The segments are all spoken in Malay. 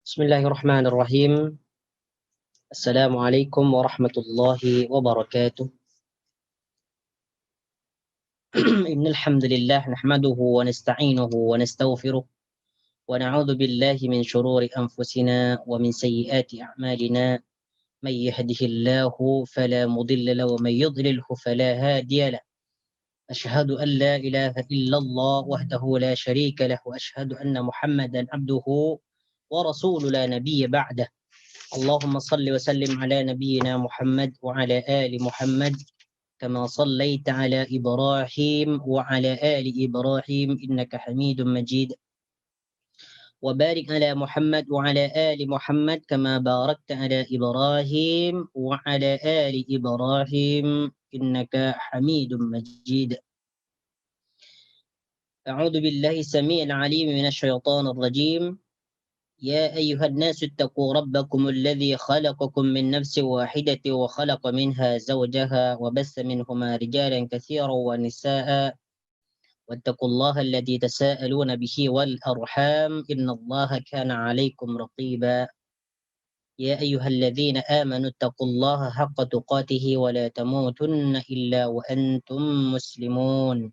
Bismillahirrahmanirrahim. Assalamualaikum warahmatullahi wabarakatuh. Innal hamdalillah nahmaduhu wa nasta'inuhu wa nastaghfiruh wa na'udzu billahi min shururi anfusina wa min sayyiati a'malina. May yahdihillahu fala mudilla lahu wa may yudlilhu fala hadiya lahu. Ashhadu an la ilaha illallah wahdahu la syarika lahu wa ashhadu anna Muhammadan abduhu wa rasuluhu la nabiyya ba'dah. اللهم صل وسلم على نبينا محمد وعلى آل محمد كما صليت على إبراهيم وعلى آل إبراهيم إنك حميد مجيد وبارك على محمد وعلى آل محمد كما باركت على إبراهيم وعلى آل إبراهيم إنك حميد مجيد. أعوذ بالله السميع العليم من الشيطان الرجيم. يا أيها الناس اتقوا ربكم الذي خلقكم من نفس واحدة وخلق منها زوجها وبث منهما رجالا كثيرا ونساء واتقوا الله الذي تساءلون به والأرحام إن الله كان عليكم رقيبا. يا أيها الذين آمنوا اتقوا الله حق تقاته ولا تموتن إلا وأنتم مسلمون.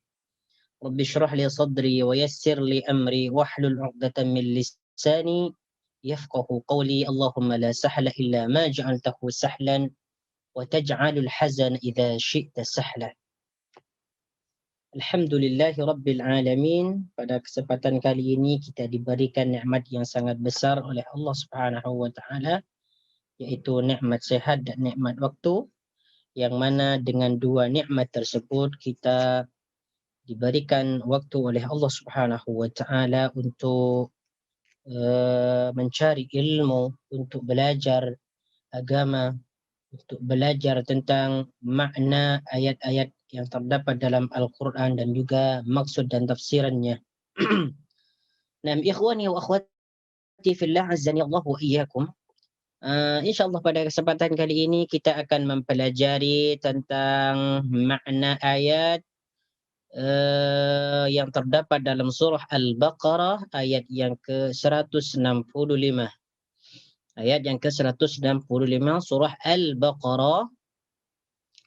رب اشرح لي صدري ويسر لي أمري واحلل عقدة من لساني يفقه قولي. اللهم لا سهل إلا ما جعلته سهلا وتجعل الحزن إذا شئت سهلا. Alhamdulillahi Rabbil Alamin. Pada kesempatan kali ini kita diberikan nikmat yang sangat besar oleh Allah Subhanahu wa taala, yaitu nikmat sehat dan nikmat waktu, yang mana dengan dua nikmat tersebut kita diberikan waktu oleh Allah Subhanahu wa taala untuk mencari ilmu, untuk belajar agama, untuk belajar tentang makna ayat-ayat yang terdapat dalam Al-Quran dan juga maksud dan tafsirannya. Nah, ikhwani wa akhwati fillah azzani Allah wa iyyakum. InsyaAllah pada kesempatan kali ini kita akan mempelajari tentang makna ayat yang terdapat dalam surah Al-Baqarah ayat yang ke-165. Ayat yang ke-165 surah Al-Baqarah,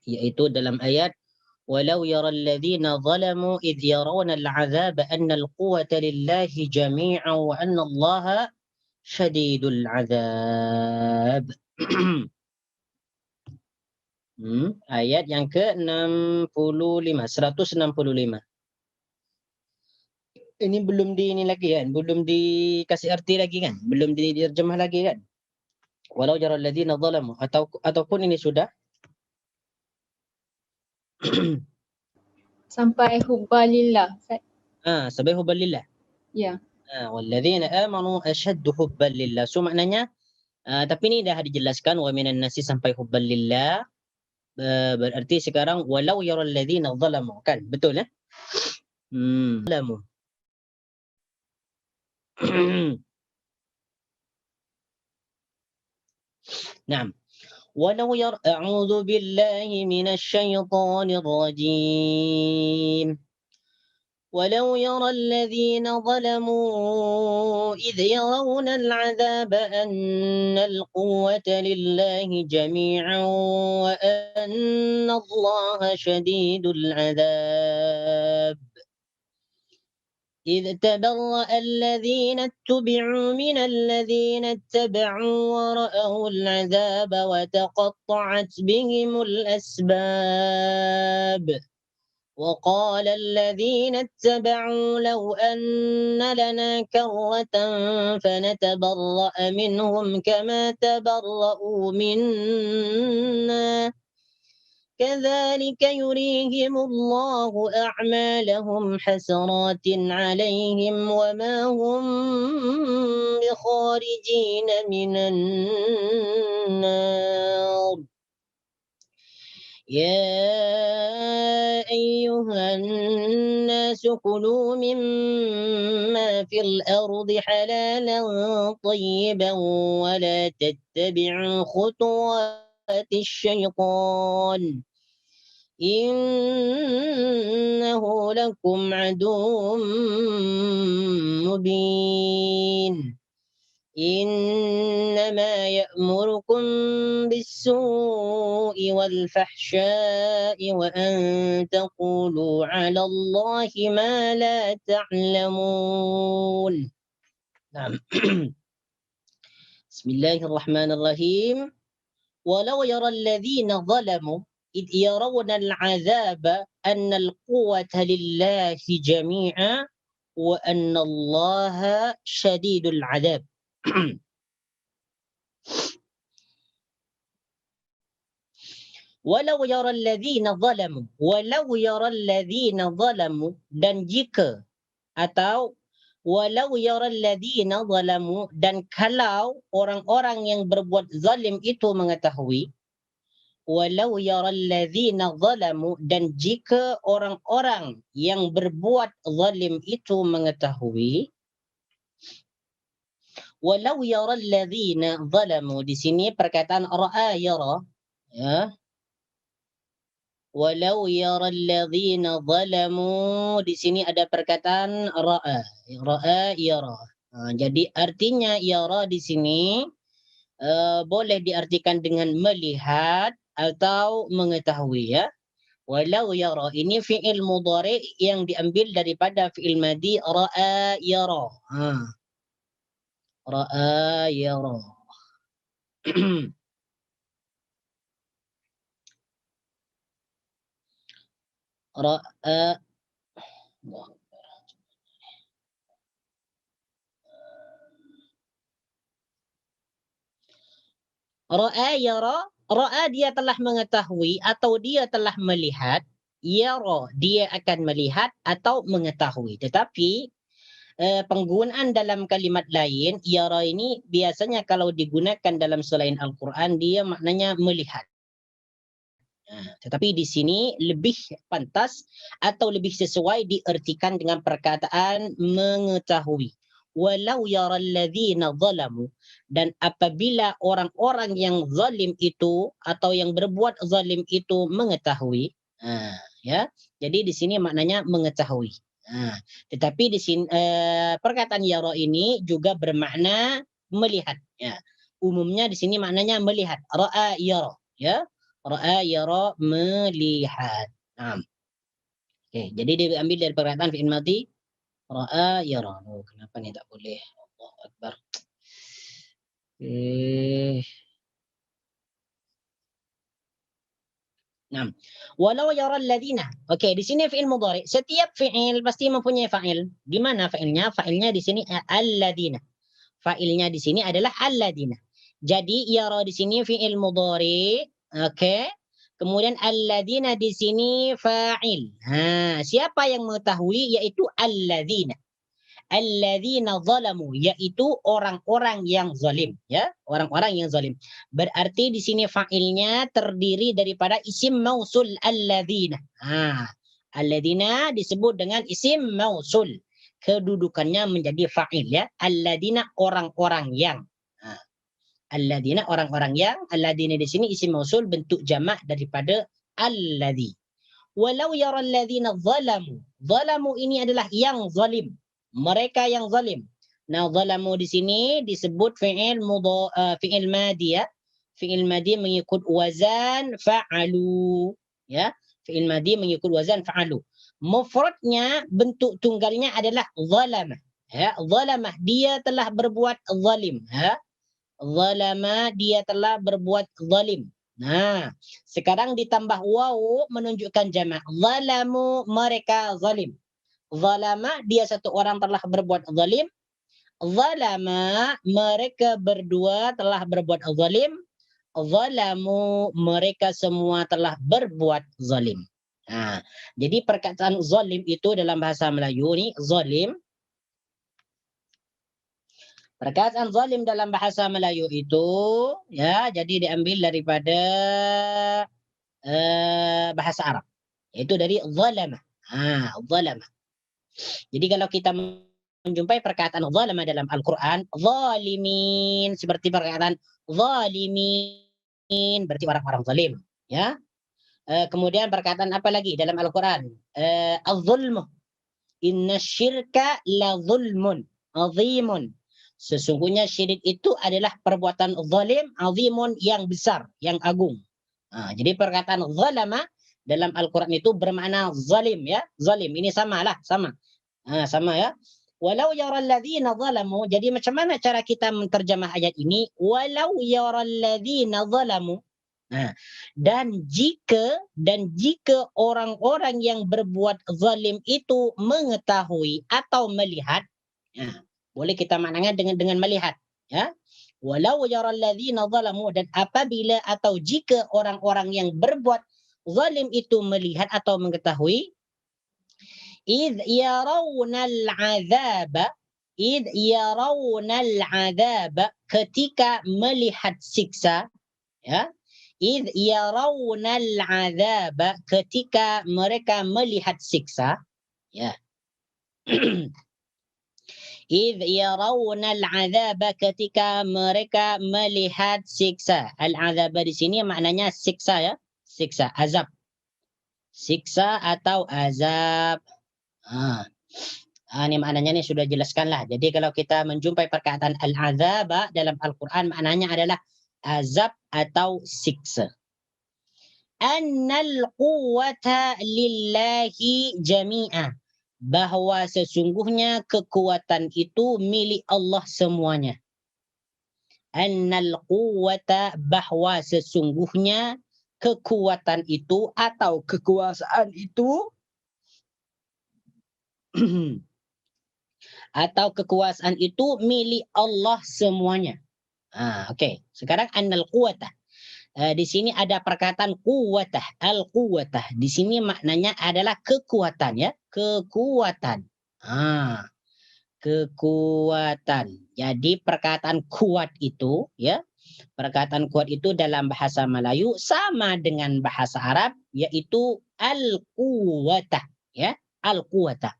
yaitu dalam ayat walau yaral ladzina zalamu idh yarawna al'adzab anna al-quwwata lillahi jami'an wa anna Allaha syadidul 'adzab. Ayat yang ke-65, 165. Ini belum di ini lagi kan? Belum dikasih arti lagi kan? Belum diterjemah lagi kan? Walau yaral ladzina zalamu, ataupun ini sudah sampai hubbalillah. sampai hubbalillah. Ya. Walladzina amanu ashaddu hubban lillah. So maknanya tapi ini dah dijelaskan wa minan nasi sampai hubban lillah. Berarti sekarang walau yaral ladzina zalamu, kan? Betul ya? Zalamu. Naam. ولو أعوذ بالله من الشيطان الرجيم. ولو يرى الذين ظلموا إذ يرون العذاب أن القوة لله جميعا وأن الله شديد العذاب. إذ تبرأ الذين اتبعوا من الذين اتبعوا ورأوا العذاب وتقطعت بهم الأسباب. وقال الذين اتبعوا لو أن لنا كرة فنتبرأ منهم كما تبرأوا منا كذلك يريهم الله أعمالهم حسرات عليهم وما هم بخارجين من النار. يا أيها الناس كلوا مما في الأرض حلالا طيبا ولا تتبعوا خطوات الشيطان إنه لكم عدو مبين. إنما يأمركم بالسوء والفحشاء وأن تقولوا على الله ما لا تعلمون. نعم. بسم الله الرحمن الرحيم. ولو يرى الذين ظلموا إذ يرون العذاب أن القوة لله جميعا وأن الله شديد العذاب. Walau yara alladhina zalamu, walau yara alladhina zalamu, dan jika atau walau yara alladhina zalamu, dan kalau orang-orang yang berbuat zalim itu mengetahui, walau yara alladhina zalamu, dan jika orang-orang yang berbuat zalim itu mengetahui, walau yara alladhina zalamu, di sini perkataan ra'a yara, ya. Walau yara alladhina zalamu, di sini ada perkataan ra'a. Ra'a yara. Jadi artinya yara di sini boleh diartikan dengan melihat atau mengetahui, ya. Walau yara ini fi'il mudhari yang diambil daripada fi'il madhi ra'a yara. Ra'a yara. Ra'a Ra'a yara, ra'a dia telah mengetahui atau dia telah melihat, yara dia akan melihat atau mengetahui. Tetapi penggunaan dalam kalimat lain, yara ini biasanya kalau digunakan dalam selain Al-Quran dia maknanya melihat. Tetapi di sini lebih pantas atau lebih sesuai diartikan dengan perkataan mengetahui. Walau yara alladhina zalamu, dan apabila orang-orang yang zalim itu atau yang berbuat zalim itu mengetahui, ya. Jadi di sini maknanya mengetahui. Tetapi di sini perkataan yara ini juga bermakna melihat, ya. Umumnya di sini maknanya melihat. Ra'a yara, ya. Ra'a yara, melihat. Okey, jadi diambil dari perkataan fi'il madhi ra'a yara. Oh, kenapa ni tak boleh? Allahu akbar. Naam. Walau yara alladhina. Okey, di sini fi'il mudhari. Setiap fi'il pasti mempunyai fa'il. Di mana fa'ilnya? Fa'ilnya di sini alladhina. Fa'ilnya di sini adalah alladhina. Jadi yara di sini fi'il mudhari, okey. Kemudian alladhina di sini fa'il. Siapa yang mengetahui yaitu alladhina. Alladzina zalamu, yaitu orang-orang yang zalim, ya, orang-orang yang zalim. Berarti di sini fa'ilnya terdiri daripada isim mausul alladzina. Alladzina disebut dengan isim mausul. Kedudukannya menjadi fa'il, ya. Alladzina, orang-orang yang. Alladzina, orang-orang yang. Alladzina di sini isim mausul bentuk jamak daripada alladzi. Walau yara alladzina zalamu. Zalamu ini adalah yang zalim. Mereka yang zalim. Nah, zalamu di sini disebut fi'il madhi, ya. Fi'il madhi mengikut wazan fa'alu, ya. Fi'il madhi mengikut wazan fa'alu. Mufradnya, bentuk tunggalnya adalah zalama. Ya, zalama dia telah berbuat zalim, ya. Zalama dia telah berbuat zalim. Nah, sekarang ditambah waw menunjukkan jamak. Zalamu, mereka zalim. Zalama dia satu orang telah berbuat zalim. Zalama mereka berdua telah berbuat zalim. Zalamu mereka semua telah berbuat zalim. Jadi perkataan zalim itu dalam bahasa Melayu ni zalim. Perkataan zalim dalam bahasa Melayu itu, ya, jadi diambil daripada bahasa Arab. Itu dari zalama. Zalama. Jadi kalau kita menjumpai perkataan zalama dalam Al-Quran, zalimin, seperti perkataan zalimin, berarti orang-orang zalim, ya. Kemudian perkataan apa lagi dalam Al-Quran? Az-zulmu, inna syirka la zulmun azimun. Sesungguhnya syirik itu adalah perbuatan zalim azimun yang besar, yang agung. Jadi perkataan zalama dalam Al-Quran itu bermakna zalim ya. Zalim ini samalah, sama. Sama ya. Walau yaral ladzina zalamu. Jadi macam mana cara kita menterjemah ayat ini? Walau yaral ladzina zalamu. Dan jika orang-orang yang berbuat zalim itu mengetahui atau melihat, boleh kita maknanya dengan melihat, ya. Walau yaral ladzina zalamu, dan apabila atau jika orang-orang yang berbuat zalim itu melihat atau mengetahui, id yarawnal azaba, ketika melihat siksa, ya. Id yarawnal azaba, ketika mereka melihat siksa, ya. Idh yarawnal azaba, ketika mereka melihat siksa. Al-azaba di sini maknanya siksa ya, siksa, azab. Siksa atau azab. Ini maknanya ini sudah jelaskanlah. Jadi kalau kita menjumpai perkataan al-azaba dalam Al-Quran, maknanya adalah azab atau siksa. Annal quwwata lillahi jami'a, bahwa sesungguhnya kekuatan itu milik Allah semuanya. Annal quwwata, bahwa sesungguhnya kekuatan itu atau kekuasaan itu atau kekuasaan itu milik Allah semuanya. Okey. Sekarang annal quwwata. Di sini ada perkataan quwwatah, al-quwwatah. Di sini maknanya adalah kekuatan ya, kekuatan. Kekuatan. Jadi perkataan kuat itu ya, perkataan kuat itu dalam bahasa Melayu sama dengan bahasa Arab, yaitu al-quwwatah ya, al-quwwatah.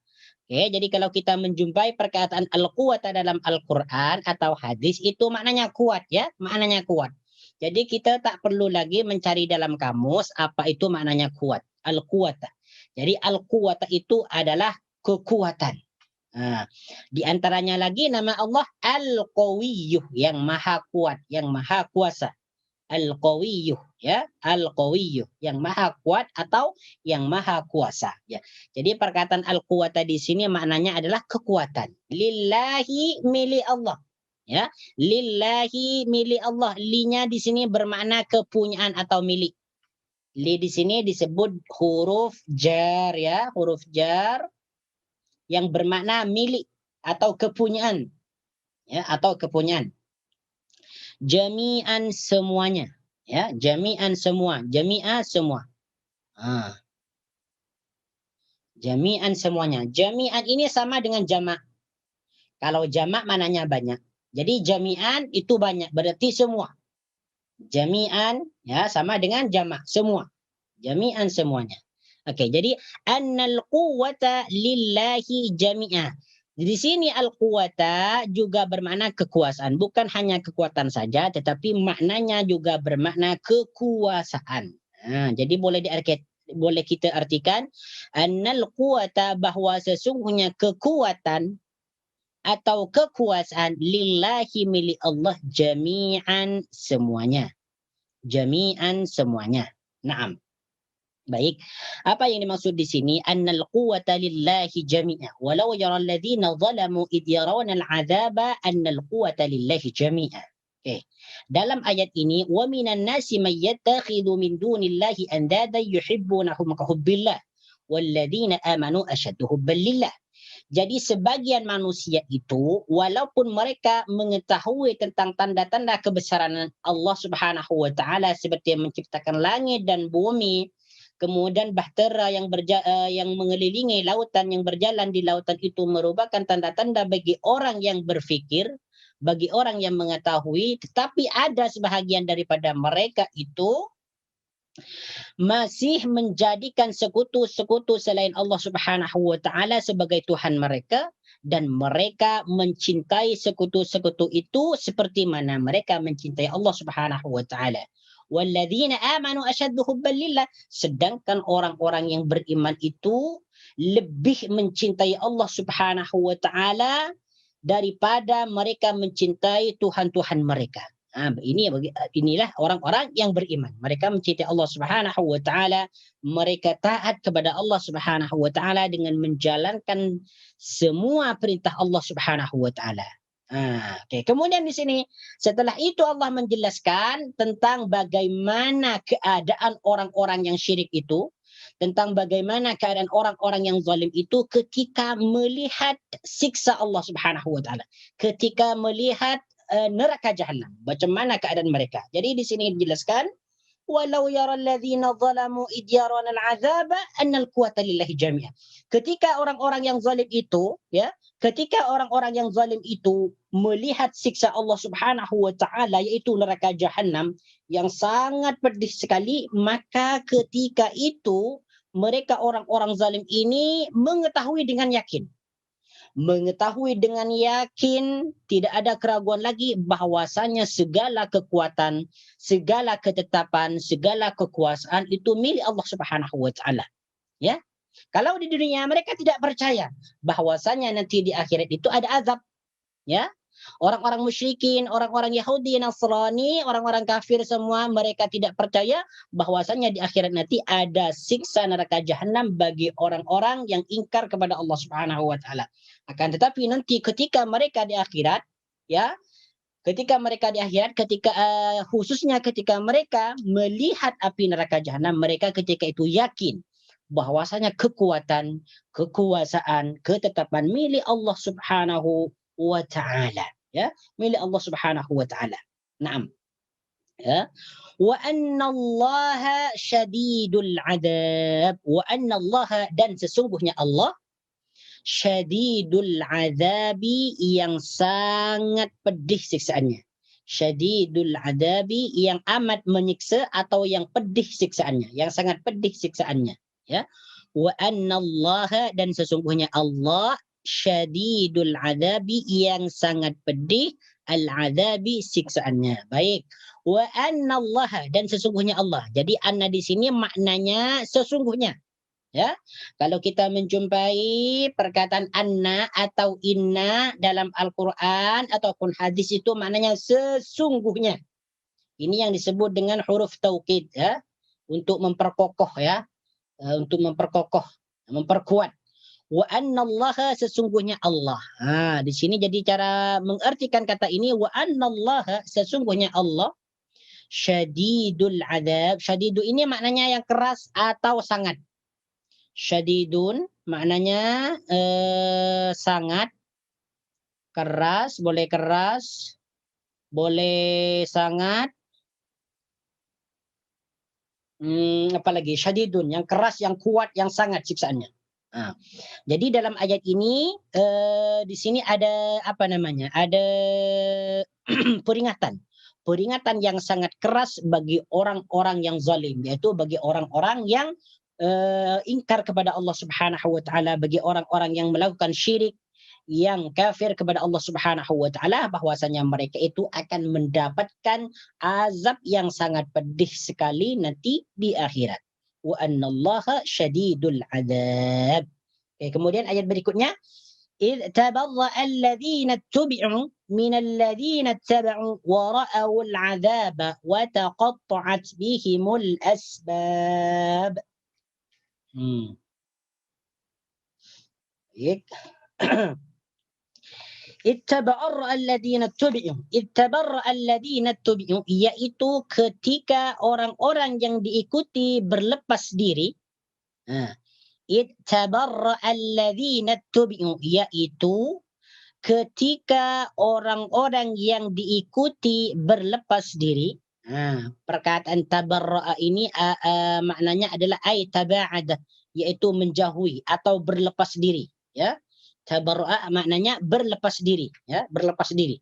Oke, jadi kalau kita menjumpai perkataan al-quwwatah dalam Al-Quran atau hadis, itu maknanya kuat ya, maknanya kuat. Jadi kita tak perlu lagi mencari dalam kamus apa itu maknanya kuat, al-quwwatah. Jadi al-quwwatah itu adalah kekuatan. Di antaranya lagi nama Allah Al-Qawiyyuh, yang maha kuat, yang maha kuasa. Al-Qawiyyuh ya, Al-Qawiyyuh, yang maha kuat atau yang maha kuasa ya. Jadi perkataan al-quwwata di sini maknanya adalah kekuatan. Lillahi, milik Allah ya. Lillahi, milik Allah. Linya di sini bermakna kepunyaan atau milik. Li di sini disebut huruf jar ya, huruf jar yang bermakna milik atau kepunyaan ya, atau kepunyaan. Jami'an, semuanya ya, jami'an, semua, jami'a, semua. Jami'an, semuanya. Jami'an ini sama dengan jamak. Kalau jamak maknanya banyak. Jadi jami'an itu banyak, berarti semua. Jami'an ya sama dengan jamak, semua. Jami'an, semuanya. Okey, jadi annal quwwata lillahi jami'a. Di sini al-quwwata juga bermakna kekuasaan, bukan hanya kekuatan saja, tetapi maknanya juga bermakna kekuasaan. Jadi boleh kita artikan annal quwwata, bahwa sesungguhnya kekuatan atau kekuasaan lillahi, milik Allah, jami'an, semuanya. Jami'an, semuanya. Naam. Baik, apa yang dimaksud di sini? Annal quwwata lillahi jami'a. Walau yara alladhina zalamu idh yarawna al'adzaba annal quwwata lillahi jami'a. Okay. Dalam ayat ini, wa minan nasi man yattakhidhu min dunillahi andadan yuhibbunahum ka hubbillah walladzina amanu ashaddu hubban lillah. Jadi sebagian manusia itu, walaupun mereka mengetahui tentang tanda-tanda kebesaran Allah Subhanahu wa taala, seperti menciptakan langit dan bumi, kemudian bahtera yang mengelilingi lautan, yang berjalan di lautan itu merupakan tanda-tanda bagi orang yang berfikir, bagi orang yang mengetahui. Tetapi ada sebahagian daripada mereka itu masih menjadikan sekutu-sekutu selain Allah Subhanahu wa taala sebagai Tuhan mereka, dan mereka mencintai sekutu-sekutu itu seperti mana mereka mencintai Allah Subhanahu wa taala. Walladzina amanu ashaddu hubban lillah, sedangkan orang-orang yang beriman itu lebih mencintai Allah Subhanahu wa taala daripada mereka mencintai Tuhan-Tuhan mereka. Inilah orang-orang yang beriman. Mereka mencintai Allah Subhanahu wa taala, mereka taat kepada Allah Subhanahu wa taala dengan menjalankan semua perintah Allah Subhanahu wa taala. Okay. Kemudian di sini setelah itu Allah menjelaskan tentang bagaimana keadaan orang-orang yang syirik itu, tentang bagaimana keadaan orang-orang yang zalim itu ketika melihat siksa Allah Subhanahu wa taala, ketika melihat neraka jahanam, macam mana keadaan mereka. Jadi di sini dijelaskan, walau yara alladzina zalamu id yarana al'adzaba annal quwwata lillahi jami'an. Ketika orang-orang yang zalim itu, ya, ketika orang-orang yang zalim itu melihat siksa Allah Subhanahu wa taala, yaitu neraka jahanam yang sangat pedih sekali, maka ketika itu mereka orang-orang zalim ini mengetahui dengan yakin, tidak ada keraguan lagi bahwasanya segala kekuatan, segala ketetapan, segala kekuasaan itu milik Allah Subhanahu wa taala. Ya. Kalau di dunia mereka tidak percaya bahwasanya nanti di akhirat itu ada azab, ya. Orang-orang musyrikin, orang-orang Yahudi, Nasrani, orang-orang kafir semua mereka tidak percaya bahwasanya di akhirat nanti ada siksa neraka jahanam bagi orang-orang yang ingkar kepada Allah Subhanahu wa taala. Akan tetapi nanti ketika mereka di akhirat, ya, ketika mereka di akhirat, ketika khususnya ketika mereka melihat api neraka jahanam, mereka ketika itu yakin bahwasanya kekuatan, kekuasaan, ketetapan milik Allah Subhanahu wa taala, ya, milik Allah Subhanahu wa taala. Naam. Ya. Wa anna Allah syadidul adab, wa anna Allah, dan sesungguhnya Allah syadidul adabi, yang sangat pedih siksaannya. Syadidul adabi, yang amat menyiksa atau yang pedih siksaannya, yang sangat pedih siksaannya, ya. Wa anna Allah, dan sesungguhnya Allah syadidul adabi, yang sangat pedih al-adabi, siksaannya. Baik. Wa anna Allah, dan sesungguhnya Allah. Jadi anna di sini maknanya sesungguhnya. Ya, kalau kita menjumpai perkataan anna atau inna dalam Al-Quran ataupun hadis, itu maknanya sesungguhnya. Ini yang disebut dengan huruf taukid, ya, untuk memperkokoh, ya, untuk memperkokoh, memperkuat. Wa annallaha, sesungguhnya Allah. Di sini jadi cara mengartikan kata ini, wa annallaha, sesungguhnya Allah syadidul adab. Syadidu ini maknanya yang keras atau sangat. Syadidun maknanya sangat, keras, boleh sangat, apalagi syadidun, yang keras, yang kuat, yang sangat siksaannya. Jadi dalam ayat ini di sini ada apa namanya? Ada peringatan yang sangat keras bagi orang-orang yang zalim, yaitu bagi orang-orang yang ingkar kepada Allah Subhanahu wa taala, bagi orang-orang yang melakukan syirik, yang kafir kepada Allah Subhanahu wa taala, bahwasanya mereka itu akan mendapatkan azab yang sangat pedih sekali nanti di akhirat. Wa annallaha syadidul adzab. Kemudian ayat berikutnya, إذ تبرأ الذين اتبعوا من الذين اتبعوا ورأوا العذاب وتقطعت بهم الأسباب. Ittabarra alladhina tubi'u, yaitu ketika orang-orang yang diikuti berlepas diri. Ittabarra alladhina tubi'u, yaitu ketika orang-orang yang diikuti berlepas diri. Perkataan tabarra'a ini maknanya adalah ay taba'ada, yaitu menjauhi atau berlepas diri, ya. Tabarra'a maknanya berlepas diri, ya, berlepas diri.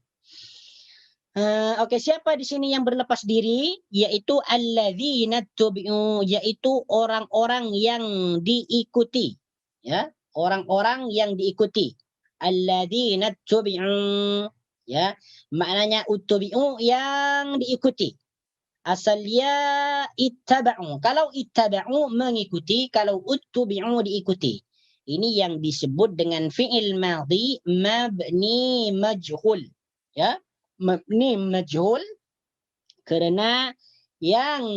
Oke, siapa di sini yang berlepas diri? Yaitu alladzina tubi'u, yaitu orang-orang yang diikuti, ya, orang-orang yang diikuti. Alladzina tubi'u, ya, maknanya utubi'u, yang diikuti. Asalnya ittaba'u. Kalau ittaba'u mengikuti, kalau uttubi'u diikuti. Ini yang disebut dengan fi'il madhi mabni majhul. Ya, mabni majhul karena yang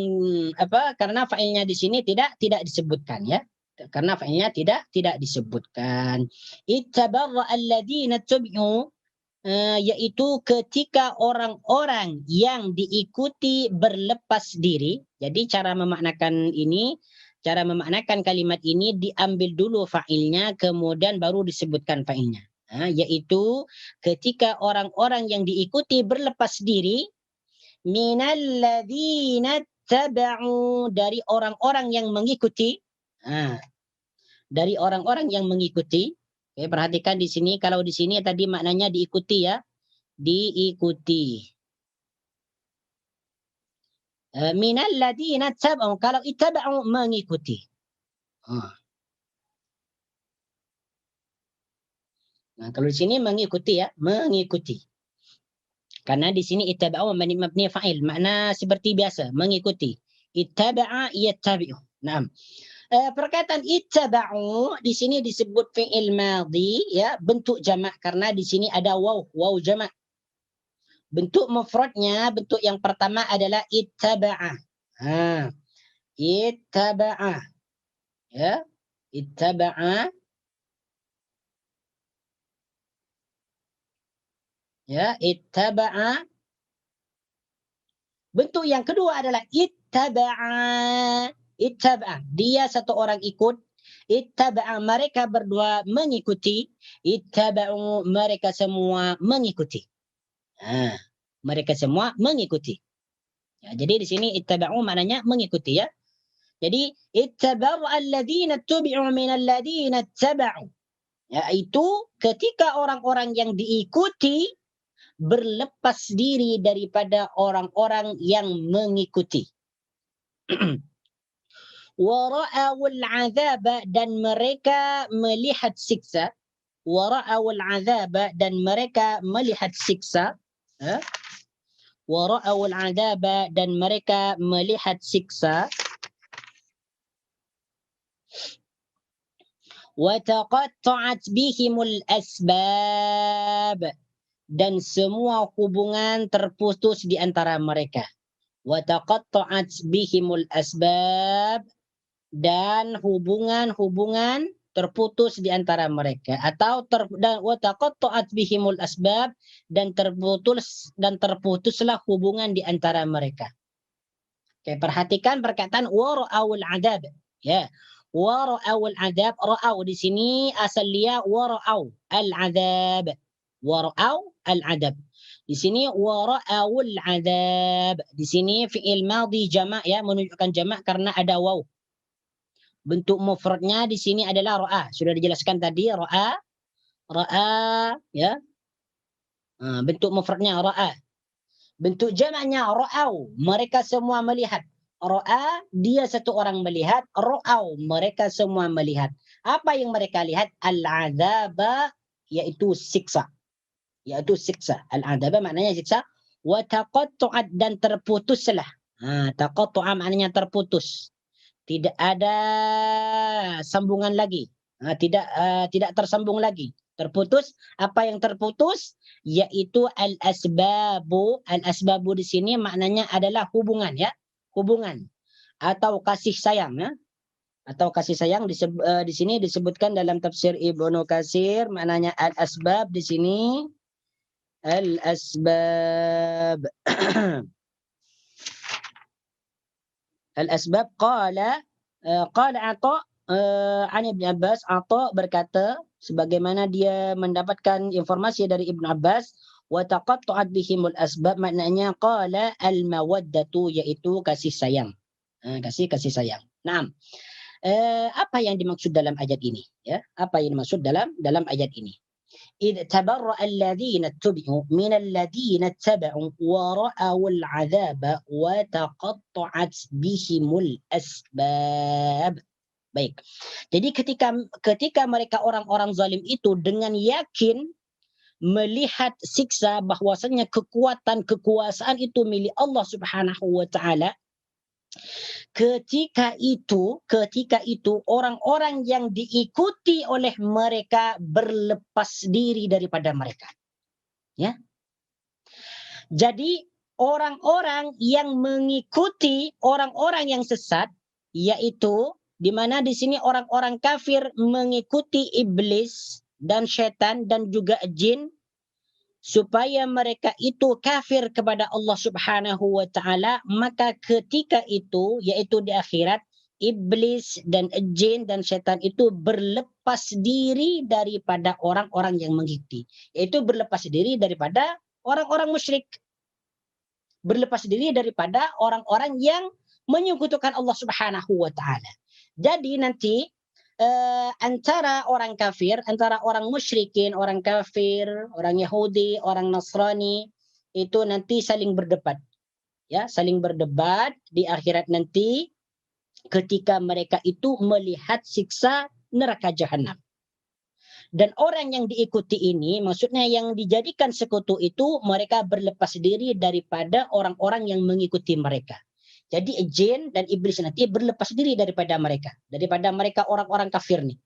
karena fa'ilnya di sini tidak disebutkan ya. Karena fa'ilnya tidak disebutkan. Ittabarra alladziina tubi'u, yaitu ketika orang-orang yang diikuti berlepas diri. Jadi cara memaknakan kalimat ini diambil dulu fa'ilnya kemudian baru disebutkan fa'ilnya. Yaitu ketika orang-orang yang diikuti berlepas diri minalladzina taba'u, dari orang-orang yang mengikuti. Dari orang-orang yang mengikuti. Oke, perhatikan di sini, kalau di sini tadi maknanya diikuti ya. Diikuti. Minalladzina taba'u, kalau ittaba'u mengikuti. Nah, kalau di sini mengikuti ya, mengikuti. Karena di sini ittaba'u mabni fa'il, makna seperti biasa, mengikuti. Ittaba'a yattabi'u. Naam. Perkataan ittaba'u di sini disebut fi'il madhi ya, bentuk jamak karena di sini ada waw jamak. Bentuk mufradnya, bentuk yang pertama adalah ittaba'a. Ittaba'a. Ya, ittaba'a. Ya, ittaba'a. Bentuk yang kedua adalah ittaba'a. Ittaba'a, dia satu orang ikut. Ittaba'a, mereka berdua mengikuti. Ittaba'u, mereka semua mengikuti. Mereka semua mengikuti. Ya, jadi di sini ittaba'u maknanya mengikuti ya. Jadi ittabaru alladzina tubi'u minal ladzina taba'u. Yaitu ketika orang-orang yang diikuti berlepas diri daripada orang-orang yang mengikuti. Wara'awul 'adzaba, dan mereka melihat siksa. Wara'awul 'adzaba, dan mereka melihat siksa. Wara'awul 'adzaba, dan mereka melihat siksa. Wa taqatta'at bihimul asbab, dan semua hubungan terputus di antara mereka. Wa taqatta'at bihimul asbab, dan hubungan-hubungan terputus di antara mereka, atau wa taqatta'at bihimul asbab, dan terputuslah hubungan di antara mereka. Oke, perhatikan perkataan wara'awul adab ya. Wara'awul adab, ra'au di sini asal dia wara'au al-adab. Wara'au al-adab. Di sini wara'awul adab. Di sini fi'il madhi jamak ya, menunjukkan jamak karena ada waw. Bentuk mufradnya di sini adalah ra'a. Sudah dijelaskan tadi ra'a ya. Bentuk mufradnya ra'a. Bentuk jamaknya ra'au, mereka semua melihat. Ra'a, dia satu orang melihat. Ra'au, mereka semua melihat. Apa yang mereka lihat? Al-'adzaba, yaitu siksa. Yaitu siksa. Al-'adzaba maknanya siksa. Wa taqatta'at, dan terputuslah. Taqatta'a maknanya terputus. Tidak ada sambungan lagi. Tidak tersambung lagi. Terputus. Apa yang terputus? Yaitu al-asbabu. Al-asbabu di sini maknanya adalah hubungan ya. Hubungan atau kasih sayang ya. Atau kasih sayang di sini disebutkan dalam tafsir Ibnu Katsir, maknanya al-asbab di sini al-asbab. Al-asbab qala Atha an Ibn Abbas. Atha berkata sebagaimana dia mendapatkan informasi dari Ibn Abbas, wa taqatta'at bihimul asbab, maknanya qala al-mawaddatu, yaitu kasih sayang. Kasih sayang. Naam. Apa yang dimaksud dalam ayat ini ya? Apa yang dimaksud dalam ayat ini? إذ تبرأ الذين اتبعوا من الذين اتبعوا ورأوا العذاب وتقطعت بهم الأسباب. Baik. Jadi ketika mereka orang-orang zalim itu dengan yakin melihat siksa, bahwasanya kekuasaan itu milik Allah Subhanahu wa taala, Ketika itu orang-orang yang diikuti oleh mereka berlepas diri daripada mereka. Ya. Jadi orang-orang yang mengikuti orang-orang yang sesat, yaitu di mana di sini orang-orang kafir mengikuti iblis dan syaitan dan juga jin, supaya mereka itu kafir kepada Allah Subhanahu wa taala, maka ketika itu yaitu di akhirat, iblis dan jin dan syaitan itu berlepas diri daripada orang-orang yang mengikuti, yaitu berlepas diri daripada orang-orang musyrik, berlepas diri daripada orang-orang yang menyekutukan Allah Subhanahu wa taala. Jadi nanti antara orang kafir, antara orang musyrikin, orang kafir, orang Yahudi, orang Nasrani itu nanti saling berdebat. Ya, saling berdebat di akhirat nanti ketika mereka itu melihat siksa neraka jahanam. Dan orang yang diikuti ini, maksudnya yang dijadikan sekutu itu, mereka berlepas diri daripada orang-orang yang mengikuti mereka. Jadi jin dan iblis nanti berlepas diri daripada mereka orang-orang kafir nih.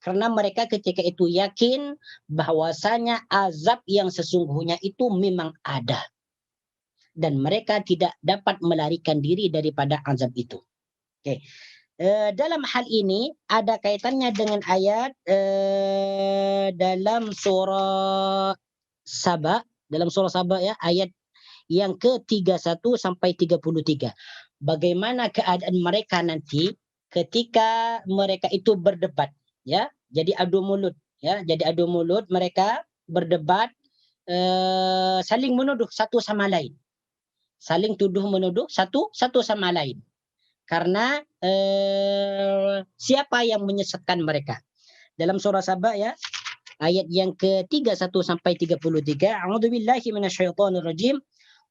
Karena mereka ketika itu yakin bahwasanya azab yang sesungguhnya itu memang ada. Dan mereka tidak dapat melarikan diri daripada azab itu. Oke. Dalam hal ini ada kaitannya dengan ayat dalam surah Saba, ya, ayat yang ke-31 sampai 33. Bagaimana keadaan mereka nanti ketika mereka itu berdebat, ya. Jadi adu mulut, ya. Jadi adu mulut, mereka berdebat, saling menuduh satu sama lain. Saling tuduh menuduh satu sama lain. Karena siapa yang menyesatkan mereka. Dalam surah Saba, ya, ayat yang ke-31 sampai 33. A'udzubillahi minasyaitonirrajim.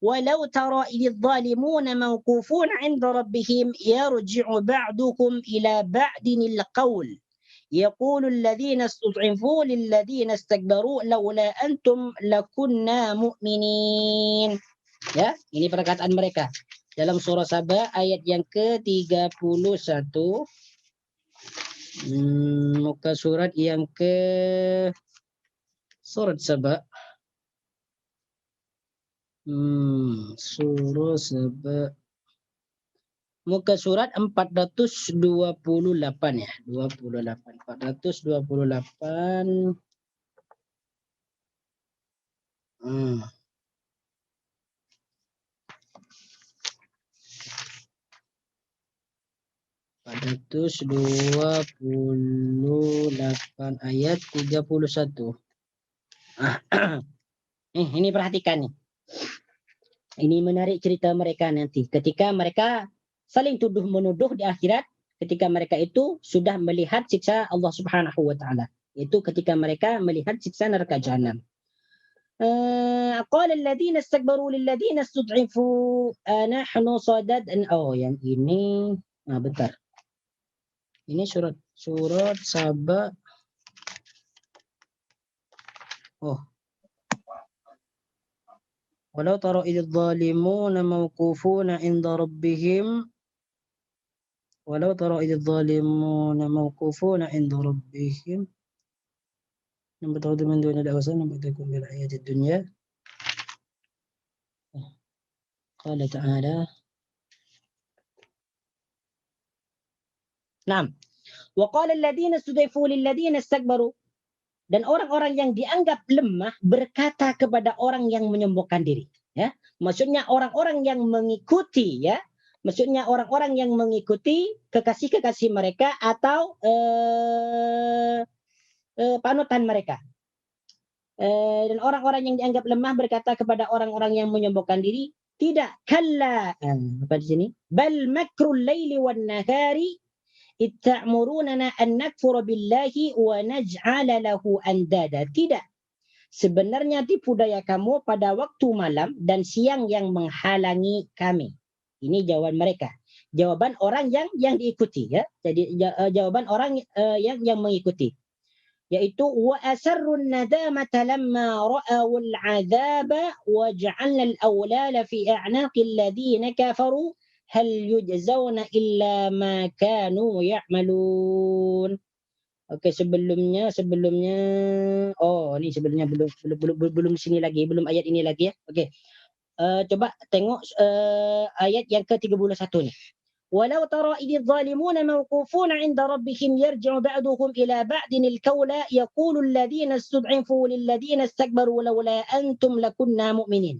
Walau tara idh zalimuna mawqufun 'inda rabbihim yarji'u ba'dukum ila ba'dinil qaul. Yaqulu alladhina istud'ifu lilladhina istakbaru laula antum lakunna mu'minin. Ya, ini perkataan mereka. Dalam surah Saba ayat yang ke-31. Muka surat yang ke surat Saba. Surah Saba. Muka surat 428 ya. 28. 428. Pada 28 ayat 31. Ini perhatikan nih. Ini menarik cerita mereka nanti. Ketika mereka saling tuduh menuduh di akhirat, ketika mereka itu sudah melihat siksa Allah Subhanahu wa taala. Itu ketika mereka melihat siksa neraka jahanam. Qala alladziina istakbaru lilladziina istud'ifu nahnu sadadna. Oh, yang ini bentar. Ini surat Saba. Oh. Walau tara idh zalimuna mawqufuna 'inda rabbihim. Walau tara idh zalimuna mawqufuna 'inda rabbihim. Nampak tahu teman dunia da'wasan nampak takum bil ayatid dunya. Qala ta'ala. Naam. Wa qala alladziina istud'ifu lilladziina istakbaru. Dan orang-orang yang dianggap lemah berkata kepada orang yang menyombongkan diri, ya. Maksudnya orang-orang yang mengikuti, ya. Maksudnya orang-orang yang mengikuti kekasih-kekasih mereka atau panutan mereka. Dan orang-orang yang dianggap lemah berkata kepada orang-orang yang menyombongkan diri, tidak, kalla. Apa di sini? Bal makrul laili wan nahari itta'murunana an nakfura billahi wa naj'ala lahu andada. Tidak. Sebenarnya tipu daya kamu pada waktu malam dan siang yang menghalangi kami. Ini jawaban mereka. Jawaban orang yang diikuti, ya. Jadi jawaban orang yang mengikuti. Yaitu wa asarrun nadamata lamma ra'awul 'adzaba wa ja'alna al-awlala fi a'naqil ladzina kafaru hal yujzauna illa ma kanu ya'malun. Okey, sebelumnya sebelumnya belum sini lagi, belum ayat ini lagi ya. Okey. Coba tengok ayat yang ke-31 ni. Walau tara idh zalimuna mawqufuna 'inda rabbihim yarji'u ba'duhum ila ba'din al-qawla yaqulu alladhina istud'ifu lil ladhina istakbaru laula antum lakunna mu'minin.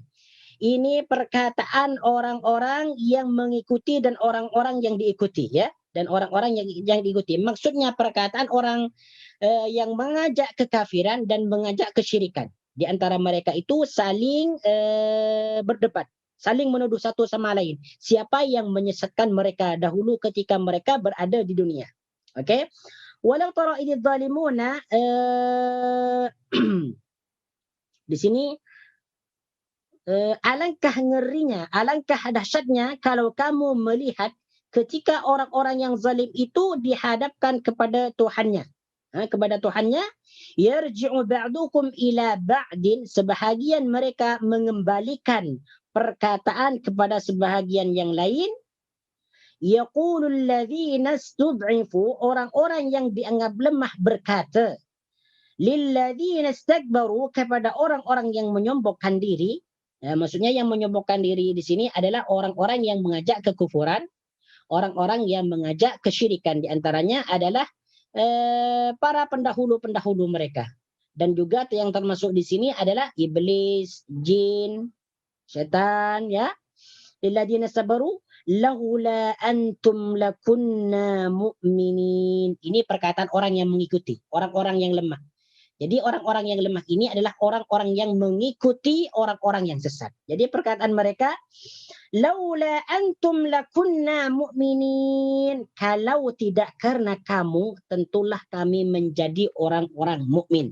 Ini perkataan orang-orang yang mengikuti dan orang-orang yang diikuti ya, dan orang-orang yang diikuti. Maksudnya perkataan orang yang mengajak kekafiran dan mengajak kesyirikan. Di antara mereka itu saling berdebat, saling menuduh satu sama lain. Siapa yang menyesatkan mereka dahulu ketika mereka berada di dunia. Okey. Walau tara idz zalimuna di sini alangkah ngerinya, alangkah dahsyatnya kalau kamu melihat ketika orang-orang yang zalim itu dihadapkan kepada Tuhannya. Kepada Tuhannya, yarji'u ba'dukum ila ba'din, sebahagian mereka mengembalikan perkataan kepada sebahagian yang lain. Yaqulul ladzina istud'ifu, orang-orang yang dianggap lemah berkata, lil ladzina istakbaru, kepada orang-orang yang menyombongkan diri. Maksudnya yang menyombongkan diri di sini adalah orang-orang yang mengajak kekufuran, orang-orang yang mengajak kesyirikan. Di antaranya adalah para pendahulu-pendahulu mereka. Dan juga yang termasuk di sini adalah iblis, jin, syaitan ya. Lilladzina sabaru laula antum lakunna mu'minin. Ini perkataan orang yang mengikuti, orang-orang yang lemah. Jadi orang-orang yang lemah ini adalah orang-orang yang mengikuti orang-orang yang sesat. Jadi perkataan mereka, laula antum lakunna mu'minin. Kalau tidak karena kamu, tentulah kami menjadi orang-orang mukmin.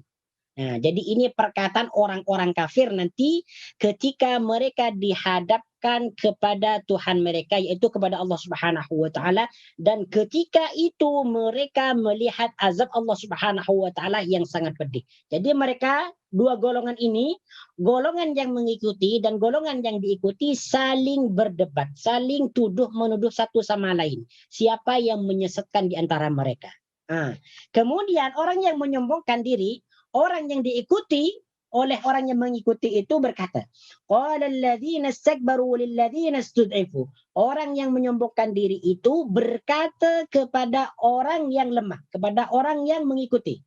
Nah, jadi ini perkataan orang-orang kafir nanti ketika mereka dihadapkan kepada Tuhan mereka, yaitu kepada Allah Subhanahu wa taala, dan ketika itu mereka melihat azab Allah Subhanahu wa taala yang sangat pedih. Jadi mereka dua golongan ini, golongan yang mengikuti dan golongan yang diikuti saling berdebat, saling tuduh menuduh satu sama lain. Siapa yang menyesatkan di antara mereka? Kemudian orang yang menyombongkan diri, orang yang diikuti oleh orang yang mengikuti itu berkata, qala alladzina istakbaru lil ladzina istud'ifu. Orang yang menyombongkan diri itu berkata kepada orang yang lemah, kepada orang yang mengikuti.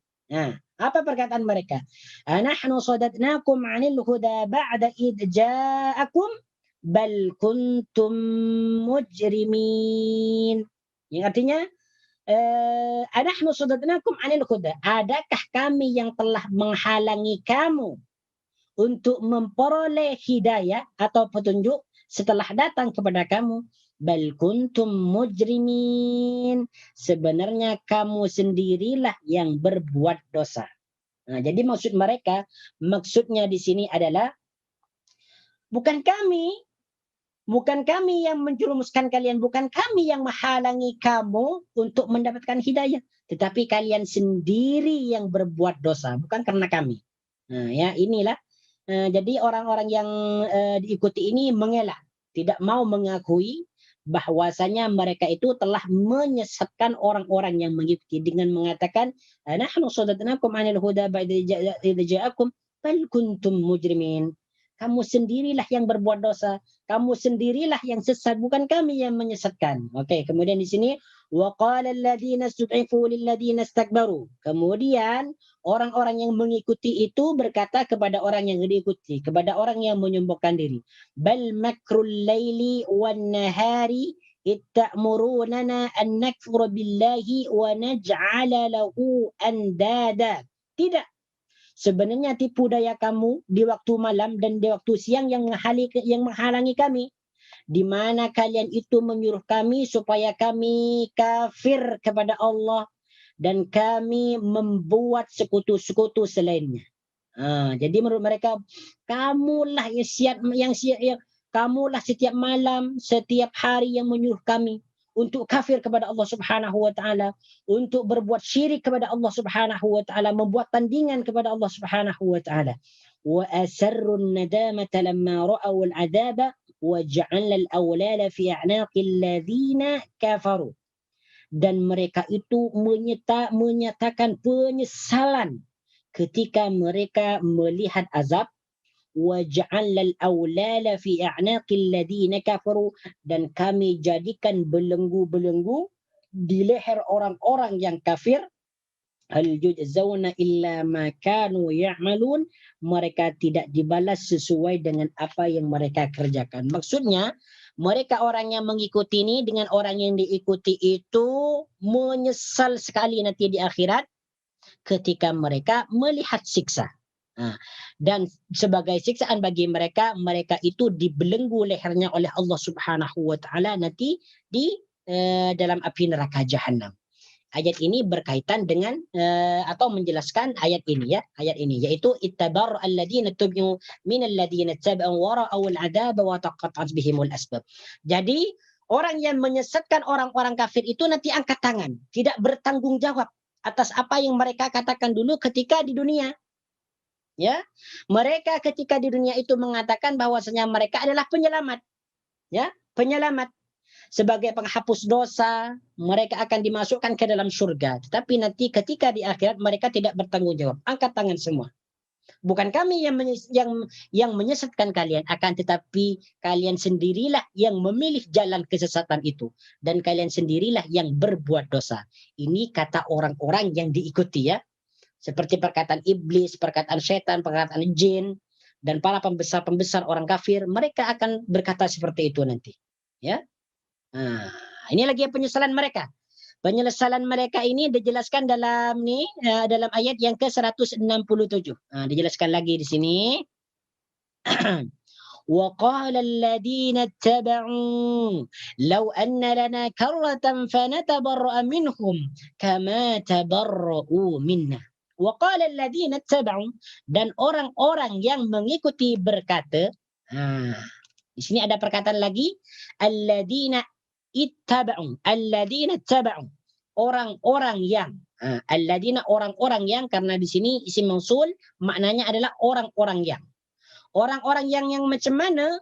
Apa perkataan mereka? Anahnu sadatnakum 'anil huda ba'da id ja'akum bal kuntum mujrimin. Yang artinya anahnu sadatnakum 'anil huda. Adakah kami yang telah menghalangi kamu untuk memperoleh hidayah atau petunjuk setelah datang kepada kamu? Bal kuntum mujrimin. Sebenarnya kamu sendirilah yang berbuat dosa. Jadi maksudnya di sini adalah bukan kami yang menjerumuskan kalian, bukan kami yang menghalangi kamu untuk mendapatkan hidayah, tetapi kalian sendiri yang berbuat dosa, bukan karena kami. Ya inilah. Jadi orang-orang yang diikuti ini mengelak, tidak mau mengakui bahwasanya mereka itu telah menyesatkan orang-orang yang mengikuti dengan mengatakan, nahnu sadatnakum 'anil huda ba'da idh ja'akum bal kuntum mujrimin. Kamu sendirilah yang berbuat dosa, kamu sendirilah yang sesat, bukan kami yang menyesatkan. Okey, kemudian di sini waqala alladzina istud'ifu lil ladzina istakbaru. Kemudian orang-orang yang mengikuti itu berkata kepada orang yang diikuti, kepada orang yang menyombongkan diri, bal makrul laili wan nahari itta'murunana an nakfura billahi wa naj'ala lahu andada. Tidak, sebenarnya tipu daya kamu di waktu malam dan di waktu siang yang menghalangi kami, di mana kalian itu menyuruh kami supaya kami kafir kepada Allah dan kami membuat sekutu-sekutu selainnya. Jadi menurut mereka, kamulah kamulah setiap malam, setiap hari yang menyuruh kami untuk kafir kepada Allah Subhanahu wa taala, untuk berbuat syirik kepada Allah Subhanahu wa taala, membuat tandingan kepada Allah Subhanahu wa taala. Wa asarrun nadamata lamma ra'aw al-'adaba وَجَعَلْنَا الْأَوْلَالَ فِي أَعْنَاقِ الَّذِينَ كَفَرُوا. Dan mereka itu menyatakan penyesalan ketika mereka melihat azab. وَجَعَلْنَا الْأَوْلَالَ فِي أَعْنَاقِ الَّذِينَ كَفَرُوا. Dan kami jadikan belenggu-belenggu di leher orang-orang yang kafir. هَلْ يُجْزَوْنَ إِلَّا مَا كَانُوا يَعْمَلُونَ. Mereka tidak dibalas sesuai dengan apa yang mereka kerjakan. Maksudnya, mereka orang yang mengikuti ini dengan orang yang diikuti itu menyesal sekali nanti di akhirat ketika mereka melihat siksa. Dan sebagai siksaan bagi mereka, mereka itu dibelenggu lehernya oleh Allah Subhanahu wa taala nanti di dalam api neraka jahanam. Ayat ini berkaitan dengan atau menjelaskan ayat ini yaitu ittabar alladziina tubi'u minal ladziina taba'u wa ra'awul 'adzaba wa taqatta'at bihimul asbab. Jadi orang yang menyesatkan orang-orang kafir itu nanti angkat tangan, tidak bertanggung jawab atas apa yang mereka katakan dulu ketika di dunia. Ya, mereka ketika di dunia itu mengatakan bahwasanya mereka adalah penyelamat. Ya, penyelamat. Sebagai penghapus dosa, mereka akan dimasukkan ke dalam surga. Tetapi nanti ketika di akhirat mereka tidak bertanggung jawab. Angkat tangan semua. Bukan kami yang menyesatkan kalian, akan tetapi kalian sendirilah yang memilih jalan kesesatan itu. Dan kalian sendirilah yang berbuat dosa. Ini kata orang-orang yang diikuti ya. Seperti perkataan iblis, perkataan setan, perkataan jin, dan para pembesar-pembesar orang kafir, mereka akan berkata seperti itu nanti. Ya, ini lagi penyesalan mereka. Penyesalan mereka ini dijelaskan dalam dalam ayat yang ke-167. Dijelaskan lagi di sini. وَقَالَ الَّذِينَ اتَّبَعُوا لَوْ أَنَّ لَنَا كَرَّةً فَنَتَبَرَّأَ مِنْهُمْ كَمَا تَبَرَّؤُوا مِنَّا. وَقَالَ الَّذِينَ اتَّبَعُوا. Dan orang-orang yang mengikuti berkata, di sini ada perkataan lagi, alladzina ittaba'u, alladzina ittaba'u, orang-orang yang, alladzina orang-orang yang, karena di sini isim mausul maknanya adalah orang-orang yang. Orang-orang yang macam mana?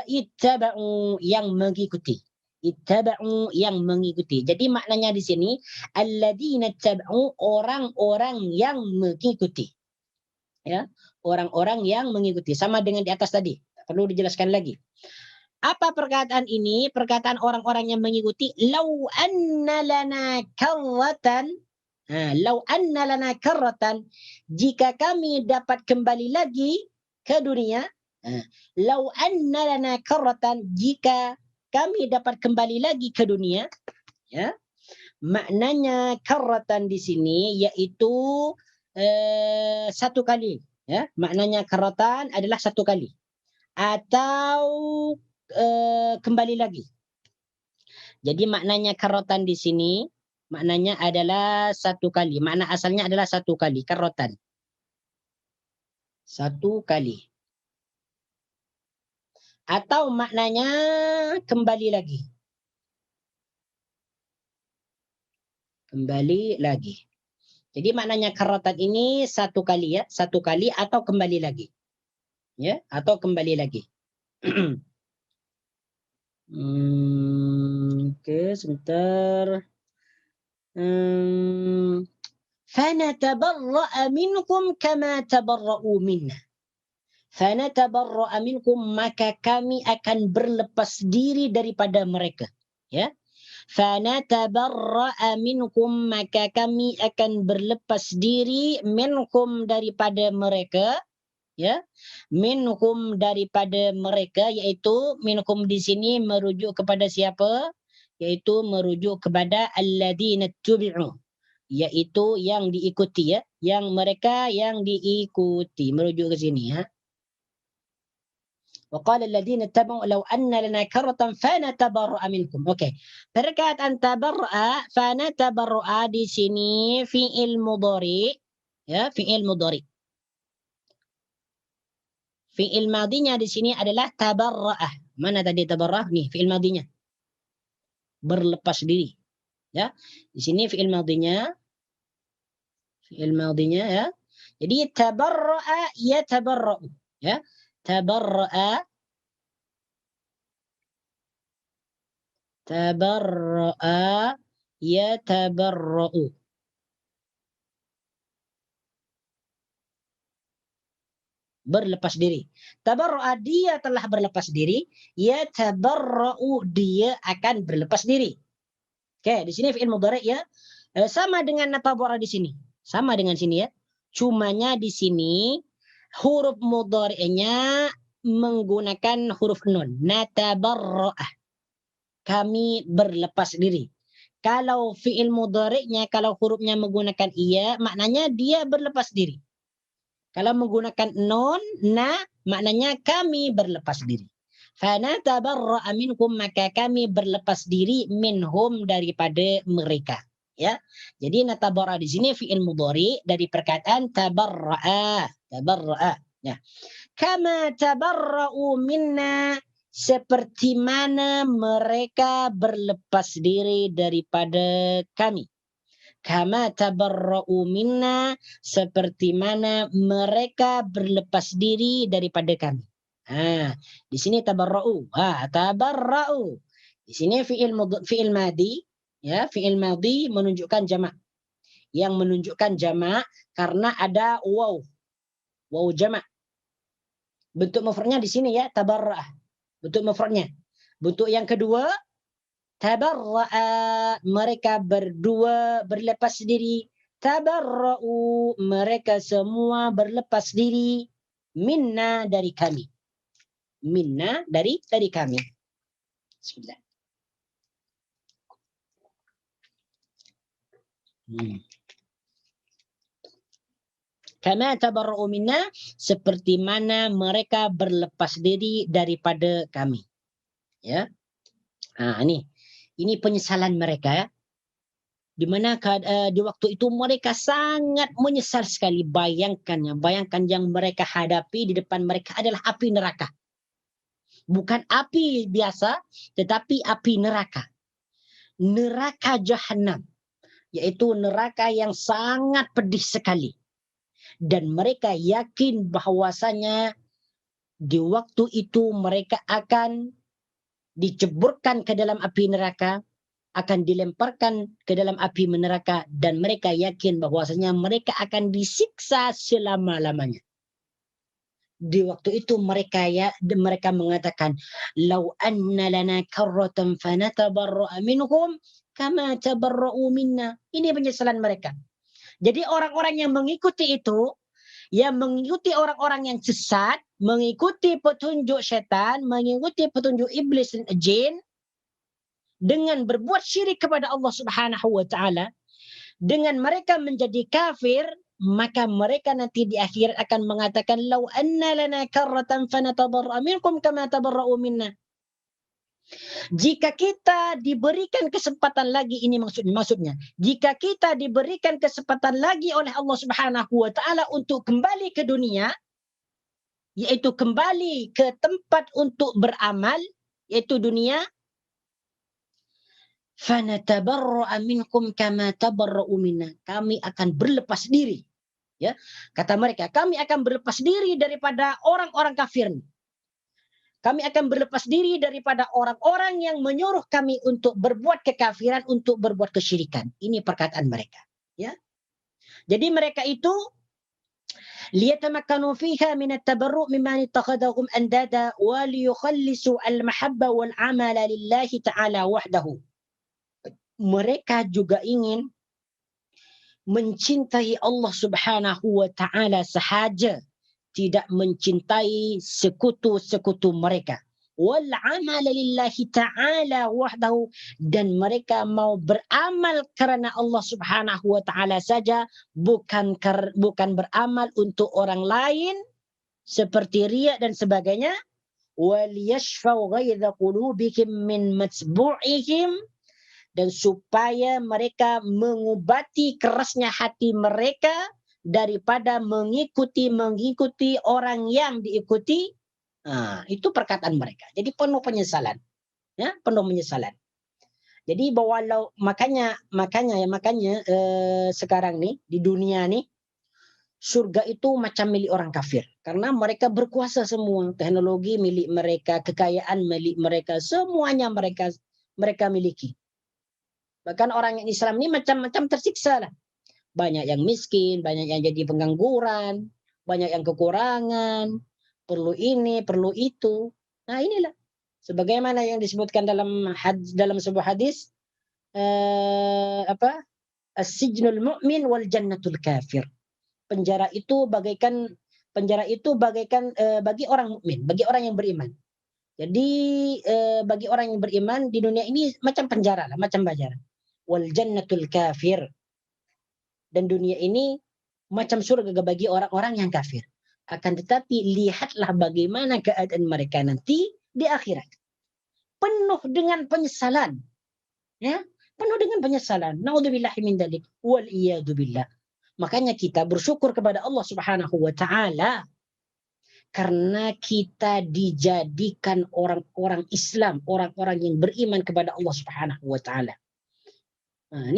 Ittaba'u, yang mengikuti. Ittaba'u, yang mengikuti. Jadi maknanya di sini alladzina ittaba'u, orang-orang yang mengikuti. Ya, orang-orang yang mengikuti, sama dengan di atas tadi. Perlu dijelaskan lagi. Apa perkataan ini? Perkataan orang-orang yang mengikuti. Lau anna lana karratan. Lau anna lana karratan. Jika kami dapat kembali lagi ke dunia. Lau anna lana karratan. Jika kami dapat kembali lagi ke dunia. Ya. Maknanya karratan di sini yaitu satu kali. Ya. Maknanya karratan adalah satu kali. Atau kembali lagi. Jadi maknanya karotan di sini maknanya adalah satu kali. Makna asalnya adalah satu kali, karotan. Satu kali. Atau maknanya kembali lagi. Kembali lagi. Jadi maknanya karotan ini satu kali ya, satu kali atau kembali lagi. Ya, atau kembali lagi. Oke, sebentar. فَنَتَبَرَّأَ مِنْكُمْ كَمَا تَبَرَّؤُوا مِنَّا. فَنَتَبَرَّأَ مِنْكُمْ, maka kami akan berlepas diri daripada mereka. Ya. فَنَتَبَرَّأَ مِنْكُمْ, maka kami akan berlepas diri minkum, daripada mereka. Ya, minhum, daripada mereka, yaitu minhum di sini merujuk kepada siapa? Yaitu merujuk kepada alladzina tubi'u, yaitu yang diikuti ya, yang mereka yang diikuti, merujuk ke sini ya. Wa qala alladzina tabi'u law anna lana karratan fanatabarra'a minkum. Okey. Perkataan tabarra'a, fanatabarra'a di sini fi'il mudhari ya, fi'il mudhari. Fi'il madinya di sini adalah tabarra'ah. Mana tadi tabarra'ah? Nih fi'il madinya. Berlepas diri. Ya. Di sini fi'il madinya. Fi'il madinya ya. Jadi tabarra'a yatabarra'u. Ya. Tabarra'a Tabarra'a yatabarra'u. Berlepas diri. Tabarra'a, dia telah berlepas diri. Yatabarra'u, dia akan berlepas diri. Oke, di sini fi'il mudhari ya. Sama dengan natabara di sini. Sama dengan sini ya. Cumanya di sini huruf mudhari'nya menggunakan huruf nun. Natabarra'ah. Kami berlepas diri. Kalau fi'il mudhari'nya, kalau hurufnya menggunakan iya, maknanya dia berlepas diri. Kalau menggunakan nun, na, maknanya kami berlepas diri. Fanatabarra'a minhum, maka kami berlepas diri minhum, daripada mereka. Ya. Jadi natabarra di sini fi'il mudhari dari perkataan tabarra'a. Tabarra'a. Ya. Kama tabarra'u minna, seperti mana mereka berlepas diri daripada kami. Kama tabarra'u minna, seperti mana mereka berlepas diri daripada kami. Di sini tabarra'u. Tabarra'u. Di sini fi'il madi, ya, fi'il madi menunjukkan jamak. Yang menunjukkan jamak karena ada waw. Waw jamak. Bentuk mufradnya di sini ya, tabarra'ah. Bentuk mufradnya. Bentuk yang kedua, tabarra'a, mereka berdua berlepas diri. Tabarra'u, mereka semua berlepas diri. Minna, dari kami. Minna, dari kami. Bismillah. Kama tabarra'u minna, seperti mana mereka berlepas diri daripada kami. Ya. Ini penyesalan mereka ya. Di mana di waktu itu mereka sangat menyesal sekali. Bayangkan yang mereka hadapi di depan mereka adalah api neraka. Bukan api biasa, tetapi api neraka. Neraka Jahannam, yaitu neraka yang sangat pedih sekali. Dan mereka yakin bahwasanya di waktu itu mereka akan diceburkan ke dalam api neraka, akan dilemparkan ke dalam api neraka, dan mereka yakin bahwasanya mereka akan disiksa selama-lamanya. Di waktu itu mereka mengatakan, "Lau anna lana karratan fanatabarra'a minhum kama tabarra'u minna." Ini penyesalan mereka. Jadi orang-orang yang mengikuti itu, yang mengikuti orang-orang yang sesat, mengikuti petunjuk setan, mengikuti petunjuk iblis dan jin, dengan berbuat syirik kepada Allah Subhanahu wa taala, dengan mereka menjadi kafir, maka mereka nanti di akhir akan mengatakan, "Lau anna lana karratan fanatabarra minkum kama tabarra'u minna." Jika kita diberikan kesempatan lagi, ini maksudnya, jika kita diberikan kesempatan lagi oleh Allah Subhanahu wa taala untuk kembali ke dunia, yaitu kembali ke tempat untuk beramal, yaitu dunia, fanatabarra'a minkum kama tabarra'u minna. Kami akan berlepas diri. Ya, kata mereka, kami akan berlepas diri daripada orang-orang kafir. Kami akan berlepas diri daripada orang-orang yang menyuruh kami untuk berbuat kekafiran, untuk berbuat kesyirikan. Ini perkataan mereka. Ya. Jadi mereka itu liyatamakkanu fiha min at-tabarru' mimman ittakhadhahum andada wa liyukhallisu al-mahabba wal 'amala lillahi ta'ala wahdahu. Mereka juga ingin mencintai Allah Subhanahu wa taala sahaja, tidak mencintai sekutu-sekutu mereka. Wal 'amala lillahi ta'ala wahdahu, dan mereka mau beramal karena Allah Subhanahu wa taala saja, bukan beramal untuk orang lain seperti riya dan sebagainya. Wal yashfau ghaidha qulubihim min matbu'ihim, dan supaya mereka mengobati kerasnya hati mereka daripada mengikuti orang yang diikuti. Itu perkataan mereka. Jadi penuh penyesalan. Ya, penuh penyesalan. Jadi bahwa makanya sekarang nih di dunia nih, surga itu macam milik orang kafir karena mereka berkuasa semua, teknologi milik mereka, kekayaan milik mereka, semuanya mereka mereka miliki. Bahkan orang yang Islam ini macam-macam tersiksa lah. Banyak yang miskin, banyak yang jadi pengangguran, banyak yang kekurangan, perlu ini, perlu itu. Nah inilah. Sebagaimana yang disebutkan dalam sebuah hadis, as-sijnul mu'min wal jannatul kafir. Penjara itu bagaikan bagi orang mukmin, bagi orang yang beriman. Jadi bagi orang yang beriman di dunia ini macam penjara lah, macam penjara. Wal jannatul kafir. Dan dunia ini macam surga bagi orang-orang yang kafir. Akan tetapi lihatlah bagaimana keadaan mereka nanti di akhirat. Penuh dengan penyesalan. Ya, penuh dengan penyesalan. Naudzubillahi min dzalik wal iyadu billah. Makanya kita bersyukur kepada Allah Subhanahu wa taala karena kita dijadikan orang-orang Islam, orang-orang yang beriman kepada Allah Subhanahu wa taala. Nah,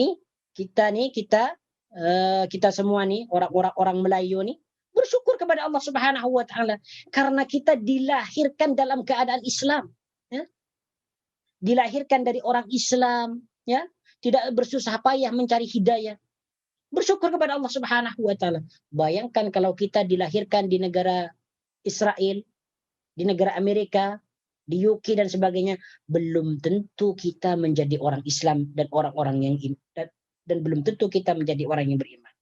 kita semua nih orang-orang Melayu nih bersyukur kepada Allah Subhanahu wa taala karena kita dilahirkan dalam keadaan Islam, ya. Dilahirkan dari orang Islam, ya, tidak bersusah payah mencari hidayah. Bersyukur kepada Allah Subhanahu wa taala. Bayangkan kalau kita dilahirkan di negara Israel, di negara Amerika, di UK dan sebagainya, belum tentu kita menjadi orang Islam dan orang-orang yang dan belum tentu kita menjadi orang yang beriman.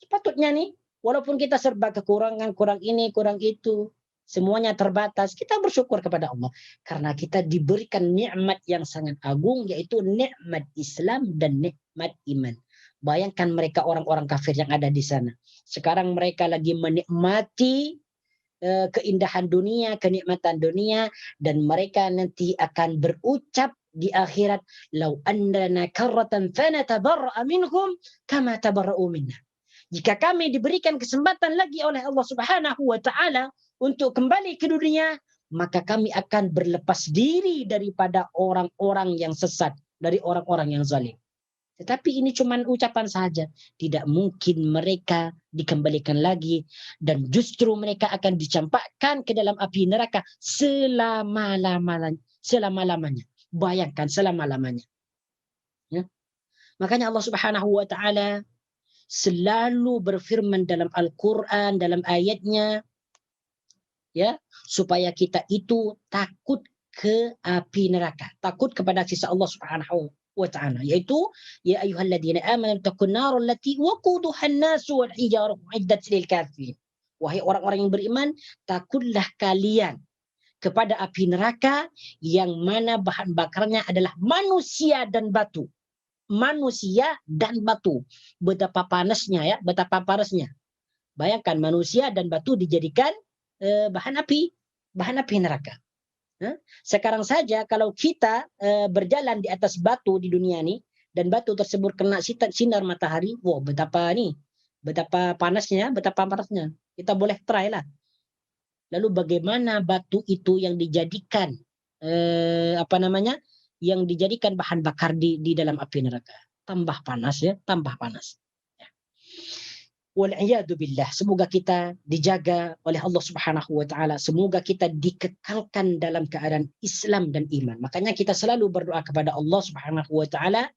Sepatutnya nih, walaupun kita serba kekurangan, kurang ini, kurang itu, semuanya terbatas, kita bersyukur kepada Allah karena kita diberikan nikmat yang sangat agung, yaitu nikmat Islam dan nikmat iman. Bayangkan mereka orang-orang kafir yang ada di sana. Sekarang mereka lagi menikmati keindahan dunia, kenikmatan dunia, dan mereka nanti akan berucap di akhirat, "Lau annana karratan fanatabarra'a minhum kama tabarra'u minna." Jika kami diberikan kesempatan lagi oleh Allah Subhanahu wa taala untuk kembali ke dunia, maka kami akan berlepas diri daripada orang-orang yang sesat, dari orang-orang yang zalim. Tetapi ini cuma ucapan saja. Tidak mungkin mereka dikembalikan lagi. Dan justru mereka akan dicampakkan ke dalam api neraka selama-lamanya. Bayangkan selama-lamanya. Ya. Makanya Allah Subhanahu wa taala selalu berfirman dalam Al-Quran, dalam ayatnya, ya, supaya kita itu takut ke api neraka. Takut kepada sisa Allah Subhanahu wa ta'ala, yaitu ya ayyuhalladzina amanu taqun nar allati waquduha an-nas wal hijarah uiddat lil kafirin. Wahai orang-orang yang beriman, takutlah kalian kepada api neraka yang mana bahan bakarnya adalah manusia dan batu. Manusia dan batu. Betapa panasnya, ya, betapa panasnya. Bayangkan manusia dan batu dijadikan bahan api neraka. Sekarang saja kalau kita berjalan di atas batu di dunia ini dan batu tersebut kena sinar matahari, wow, betapa panasnya. Kita boleh try lah. Lalu bagaimana batu itu yang dijadikan yang dijadikan bahan bakar di dalam api neraka? Tambah panas, ya, tambah panas. Wal'iyadu billah. Semoga kita dijaga oleh Allah Subhanahu wa taala. Semoga kita dikekalkan dalam keadaan Islam dan iman. Makanya kita selalu berdoa kepada Allah Subhanahu wa taala,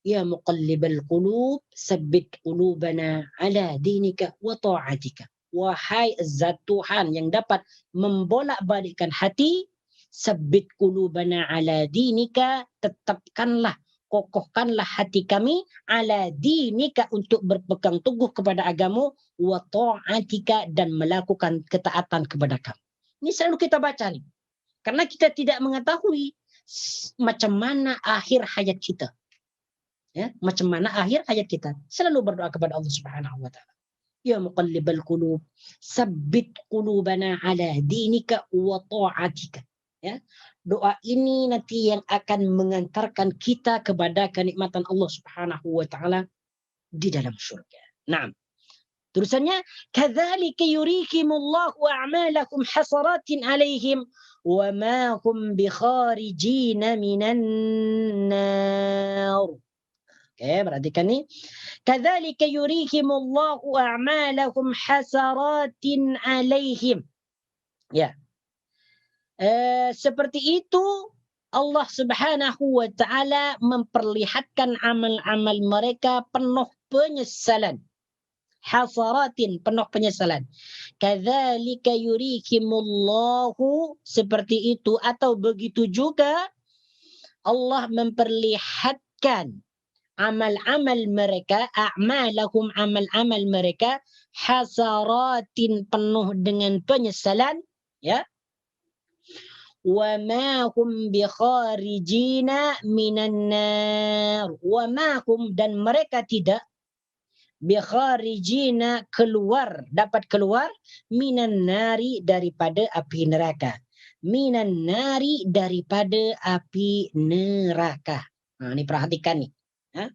ya muqallibal qulub, tsabbit qulubana ala dinika wa ta'atika. Wahai zat Tuhan yang dapat membolak-balikkan hati, tsabbit qulubana ala dinika, tetapkanlah, kokohkanlah hati kami ala dinika, untuk berpegang teguh kepada agama, wa ta'atika, dan melakukan ketaatan kepada kamu. Ini selalu kita baca nih. Karena kita tidak mengetahui macam mana akhir hayat kita. Ya, macam mana akhir hayat kita. Selalu berdoa kepada Allah Subhanahu wa taala. Ya muqallibal qulub, tsabbit qulubana ala dinika wa ta'atika. Ya. Doa ini nanti yang akan mengantarkan kita kepada kenikmatan Allah Subhanahu wa taala di dalam surga. Naam. Terusannya, kadzalika yurikimullahu a'malakum hasaratin 'alaihim wa ma hum bikharijina minan nar. Oke, perhatikan nih. Kadzalika yurikimullahu a'malakum hasaratin 'alaihim. Ya. Seperti itu Allah Subhanahu wa taala memperlihatkan amal-amal mereka penuh penyesalan. Hasaratin, penuh penyesalan. Kadzalika yurikimullahu, seperti itu atau begitu juga Allah memperlihatkan amal-amal mereka, a'malahum, amal-amal mereka, hasaratin, penuh dengan penyesalan, ya. Wa ma hum bi kharijina minan nar. Wa ma hum, dan mereka tidak, bi kharijina, keluar, dapat keluar, minan nari, daripada api neraka. Minan nari, daripada api neraka. Nah, ini perhatikan nih. Ha?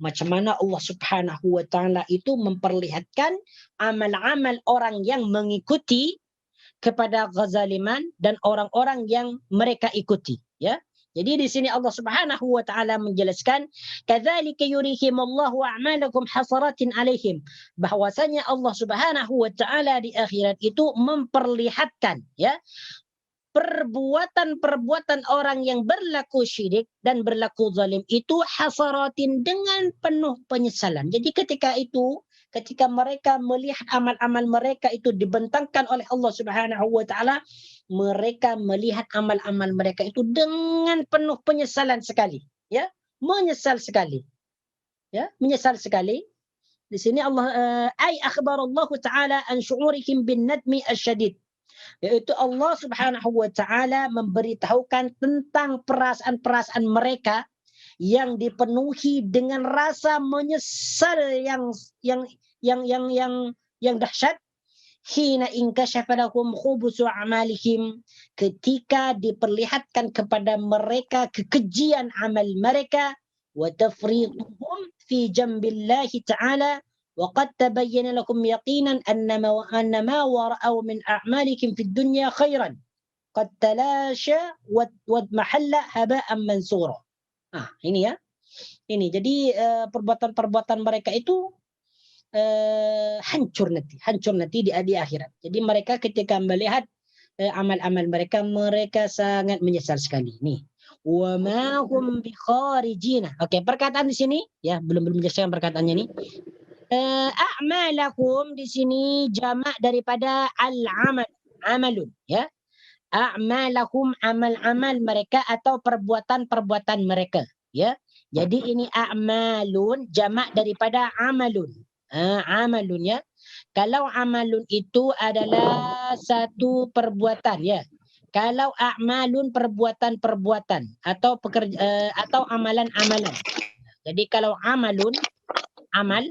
Macam mana Allah Subhanahu wa taala itu memperlihatkan amal-amal orang yang mengikuti kepada kezaliman dan orang-orang yang mereka ikuti, ya. Jadi di sini Allah Subhanahu wa taala menjelaskan kadzalika yurihimullahu a'malakum hasaratin alaihim, bahwasanya Allah Subhanahu wa taala di akhirat itu memperlihatkan, ya, perbuatan-perbuatan orang yang berlaku syirik dan berlaku zalim itu hasaratin, dengan penuh penyesalan. Jadi ketika mereka melihat amal-amal mereka itu dibentangkan oleh Allah Subhanahu wa taala, mereka melihat amal-amal mereka itu dengan penuh penyesalan sekali, ya. Menyesal sekali. Ya, menyesal sekali. Di sini Allah ay akhbarallahu taala an syu'urihim bin nadmi asyadid. Yaitu Allah Subhanahu wa taala memberitahukan tentang perasaan-perasaan mereka yang dipenuhi dengan rasa menyesal yang dahsyat. Hina inkashafa lahum khubusu a'malihim, ketika diperlihatkan kepada mereka kekejian amal mereka, wa tafriquhum fi jambillahi ta'ala, wa qad tabayyana lakum yaqinan annama wara'u min a'malikum fid dunya khairan qad talasha wa mahalla haba'an mansura. Ini ya. Ini jadi perbuatan-perbuatan mereka itu hancur nanti di akhirat. Jadi mereka ketika melihat amal-amal mereka sangat menyesal sekali. Nih, wa ma hum bi kharijina. Oke, perkataan di sini ya, belum menjelaskan perkataannya nih. A'malakum di sini jamak daripada al-amal, amalun, ya. A'malakum, amal-amal mereka atau perbuatan-perbuatan mereka, ya. Jadi ini a'malun jamak daripada amalun. Amalun, ya. Kalau amalun itu adalah satu perbuatan, ya. Kalau a'malun perbuatan-perbuatan atau atau amalan-amalan. Jadi kalau amalun, amal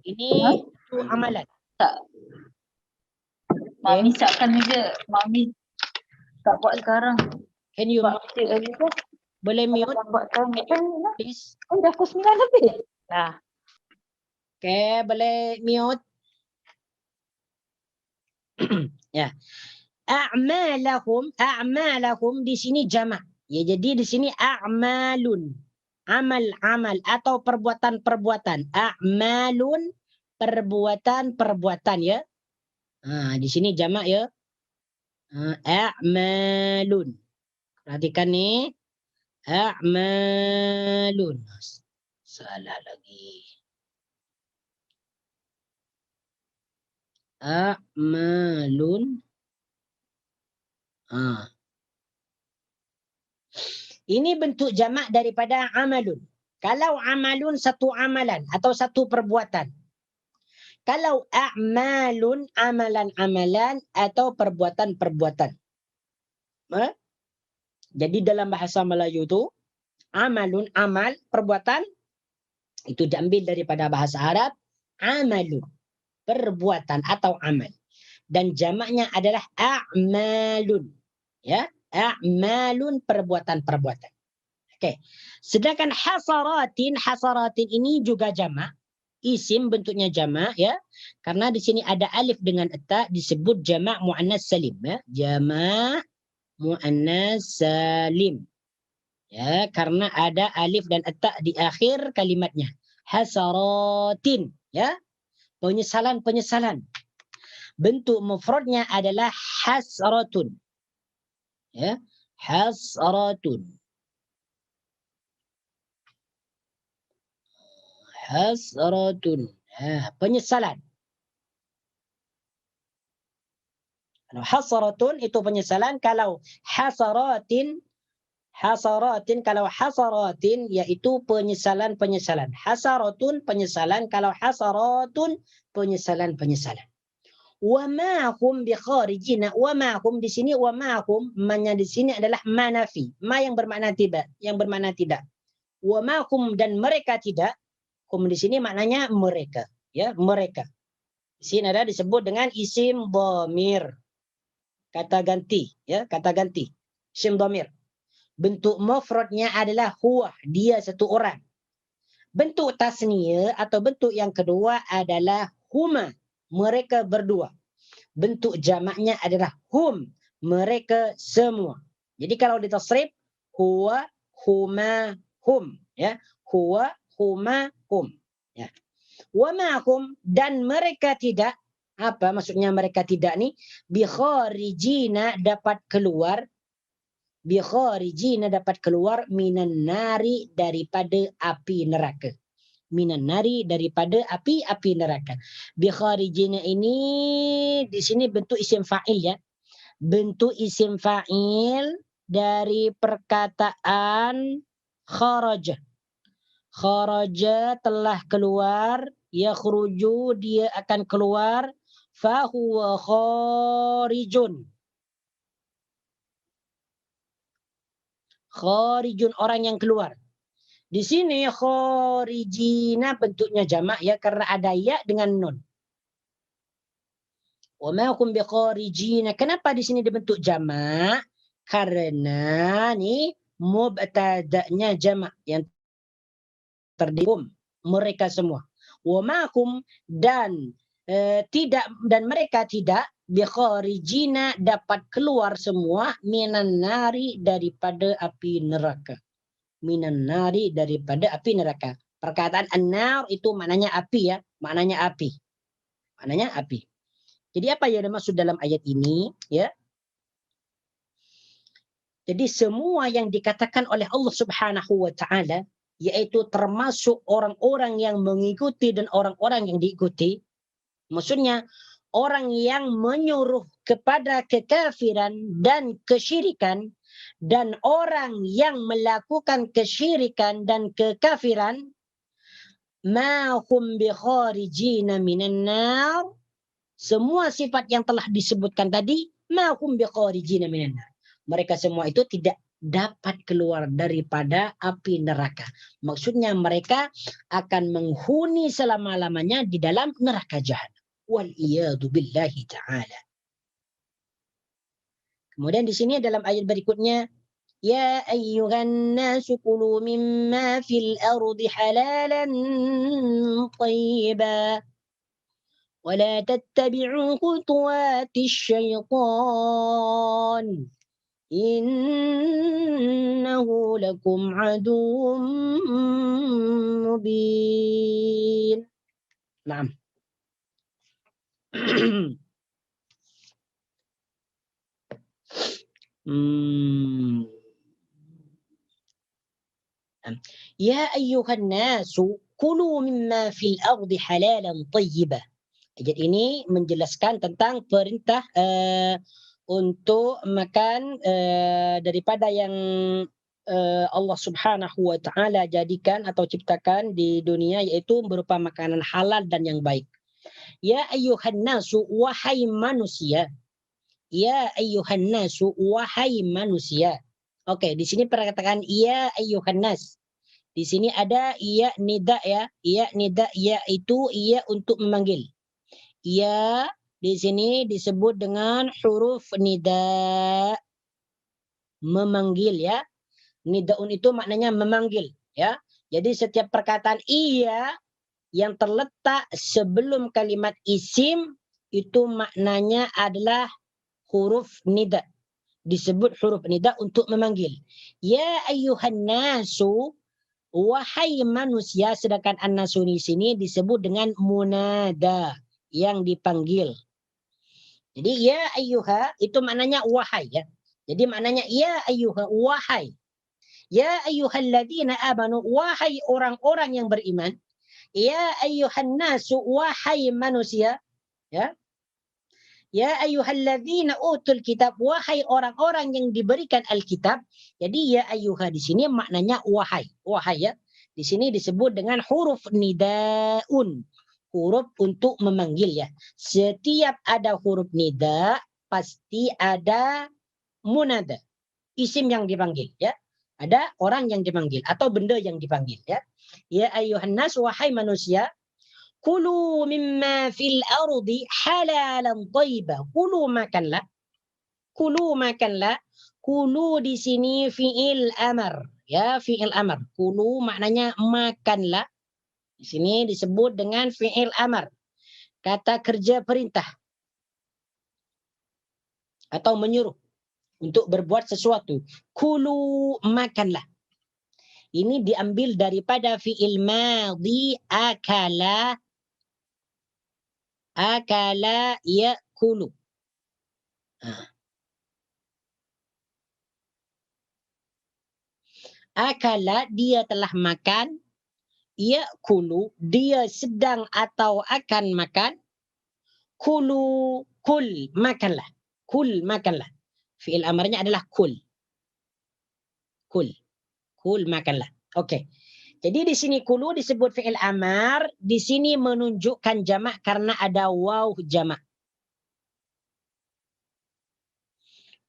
ini itu amalan. Tak. Mami siapkan juga. Mami tak buat sekarang. Can you boleh mute? Please. Dah pukul 9 lebih. Nah. Okay, boleh mute. Ya. A'malahum di sini jamak. Ya, jadi di sini a'malun. Amal-amal atau perbuatan-perbuatan. A'malun, perbuatan-perbuatan, ya. Di sini jamak, ya. A'malun. Perhatikan nih. A'malun. Salah lagi. A'malun. Ini bentuk jamak daripada amalun. Kalau amalun satu amalan atau satu perbuatan. Kalau a'malun amalan-amalan atau perbuatan-perbuatan. Jadi dalam bahasa Melayu itu amalun, amal, perbuatan itu diambil daripada bahasa Arab amalun, perbuatan atau amal. Dan jamaknya adalah a'malun. Ya, a'malun, perbuatan-perbuatan. Oke. Sedangkan hasaratin ini juga jamak. Isim bentuknya jamak, ya. Karena di sini ada alif dengan ta disebut jamak muannas salim, ya. Jamak muannas salim. Ya, karena ada alif dan ta di akhir kalimatnya. Hasaratin, ya. Penyesalan. Bentuk mufradnya adalah hasratun. Ya. Hasratun. Hasratun. Penyesalan. Kalau hasratun itu penyesalan. Kalau hasaratin kalau hasaratin iaitu penyesalan-penyesalan. Hasaratun penyesalan, kalau hasaratun penyesalan-penyesalan. Wa ma hum bi kharijina. Wa ma hum di sini, wa ma hum di sini adalah manafi. Ma yang bermakna tidak, Wa ma hum dan mereka tidak. Hum di sini maknanya mereka, ya, mereka. Di sini ada disebut dengan isim dhamir. Kata ganti, ya, kata ganti. Isim dhamir. Bentuk mufradnya adalah huwa, dia satu orang. Bentuk tasniyah atau bentuk yang kedua adalah huma, mereka berdua. Bentuk jamaknya adalah hum, mereka semua. Jadi kalau ditasrif huwa, huma, hum, ya. Huwa, huma, hum, ya. Wa ma hum dan mereka tidak, apa maksudnya mereka tidak nih? Bi kharijina dapat keluar, bi kharijina dapat keluar minan nari daripada api neraka. Minan nari daripada api neraka. Bi kharijina ini di sini bentuk isim fa'il, ya. Bentuk isim fa'il dari perkataan kharaja. Kharaja telah keluar, yakhruju dia akan keluar, fa huwa kharijun. Kharijun orang yang keluar. Di sini kharijina bentuknya jamak, ya, karena ada ya dengan nun. Wa ma hum bikharijina. Kenapa di sini dibentuk jamak? Karena ni mubtada'nya jamak yang terdiri mereka semua. Wa ma hum dan tidak, dan mereka tidak bikharijina dapat keluar semua minan nari daripada api neraka. Minan nari daripada api neraka. Perkataan an-nar itu maknanya api, ya, maknanya api. Maknanya api. Jadi apa yang dimaksud dalam ayat ini, ya? Jadi semua yang dikatakan oleh Allah Subhanahu wa taala, yaitu termasuk orang-orang yang mengikuti dan orang-orang yang diikuti. Maksudnya orang yang menyuruh kepada kekafiran dan kesyirikan, dan orang yang melakukan kesyirikan dan kekafiran, ma hum bi kharijina minan nar, semua sifat yang telah disebutkan tadi, ma hum bi kharijina minan nar, mereka semua itu tidak dapat keluar daripada api neraka. Maksudnya mereka akan menghuni selama-lamanya di dalam neraka jahanam. Wal iyadu billahi ta'ala. Kemudian di sini dalam ayat berikutnya, ya ayyuhan nasu kulu mimma fil ardi halalan tayyiba wa la tattabi'u khutuwatis syaitan innahu lakum aduwwum mubin. Naam. Ya ayyuhan nasu kulu mimma fil ardi halalan tayyiba. Ayat ini menjelaskan tentang perintah untuk makan daripada yang Allah Subhanahu wa taala jadikan atau ciptakan di dunia, yaitu berupa makanan halal dan yang baik. Ya ayyuhan nasu, wahai manusia. Ya ayyuhan nasu, wahai manusia. Oke, di sini perkataan ya ayyuhan nas. Di sini ada ya nida, ya. Ya nida, ya itu ya untuk memanggil. Ya di sini disebut dengan huruf nida, memanggil, ya. Nidaun itu maknanya memanggil, ya. Jadi setiap perkataan iya yang terletak sebelum kalimat isim itu maknanya adalah huruf nida. Disebut huruf nida untuk memanggil. Ya ayyuhan nasu, wahai manusia, sedangkan an-nasu di sini disebut dengan munada, yang dipanggil. Jadi ya ayyuha itu maknanya wahai, ya. Jadi maknanya ya ayyuha, wahai. Ya ayyuhalladzina amanu, wahai orang-orang yang beriman. Ya ayyuhan nasu, wahai manusia. Ya. Ya ayyuhalladzina utul kitab, wahai orang-orang yang diberikan Alkitab. Jadi ya ayyuha di sini maknanya wahai. Wahai ya. Di sini disebut dengan huruf nidaun. Huruf untuk memanggil ya. Setiap ada huruf nida pasti ada munada. Isim yang dipanggil ya. Ada orang yang dipanggil atau benda yang dipanggil ya. Ya ayyuhan nas, wahai manusia. Kulu mimma fil ardi halalan thayyiba. Kulu makanlah. Kulu makanlah. Kulu di sini fi'il amar. Ya, fi'il amar. Kulu maknanya makanlah. Di sini disebut dengan fi'il amar. Kata kerja perintah. Atau menyuruh untuk berbuat sesuatu. Kulu makanlah. Ini diambil daripada fi'il madhi akala. Akala ya'kulu. Akala, dia telah makan. Ya'kulu, dia sedang atau akan makan. Kulu, kul, makanlah. Kul, makanlah. Fi'il amarnya adalah kul. Kul. Kul, makanlah. Okey. Jadi di sini kulu disebut fi'il amar, di sini menunjukkan jamak karena ada waw jamak.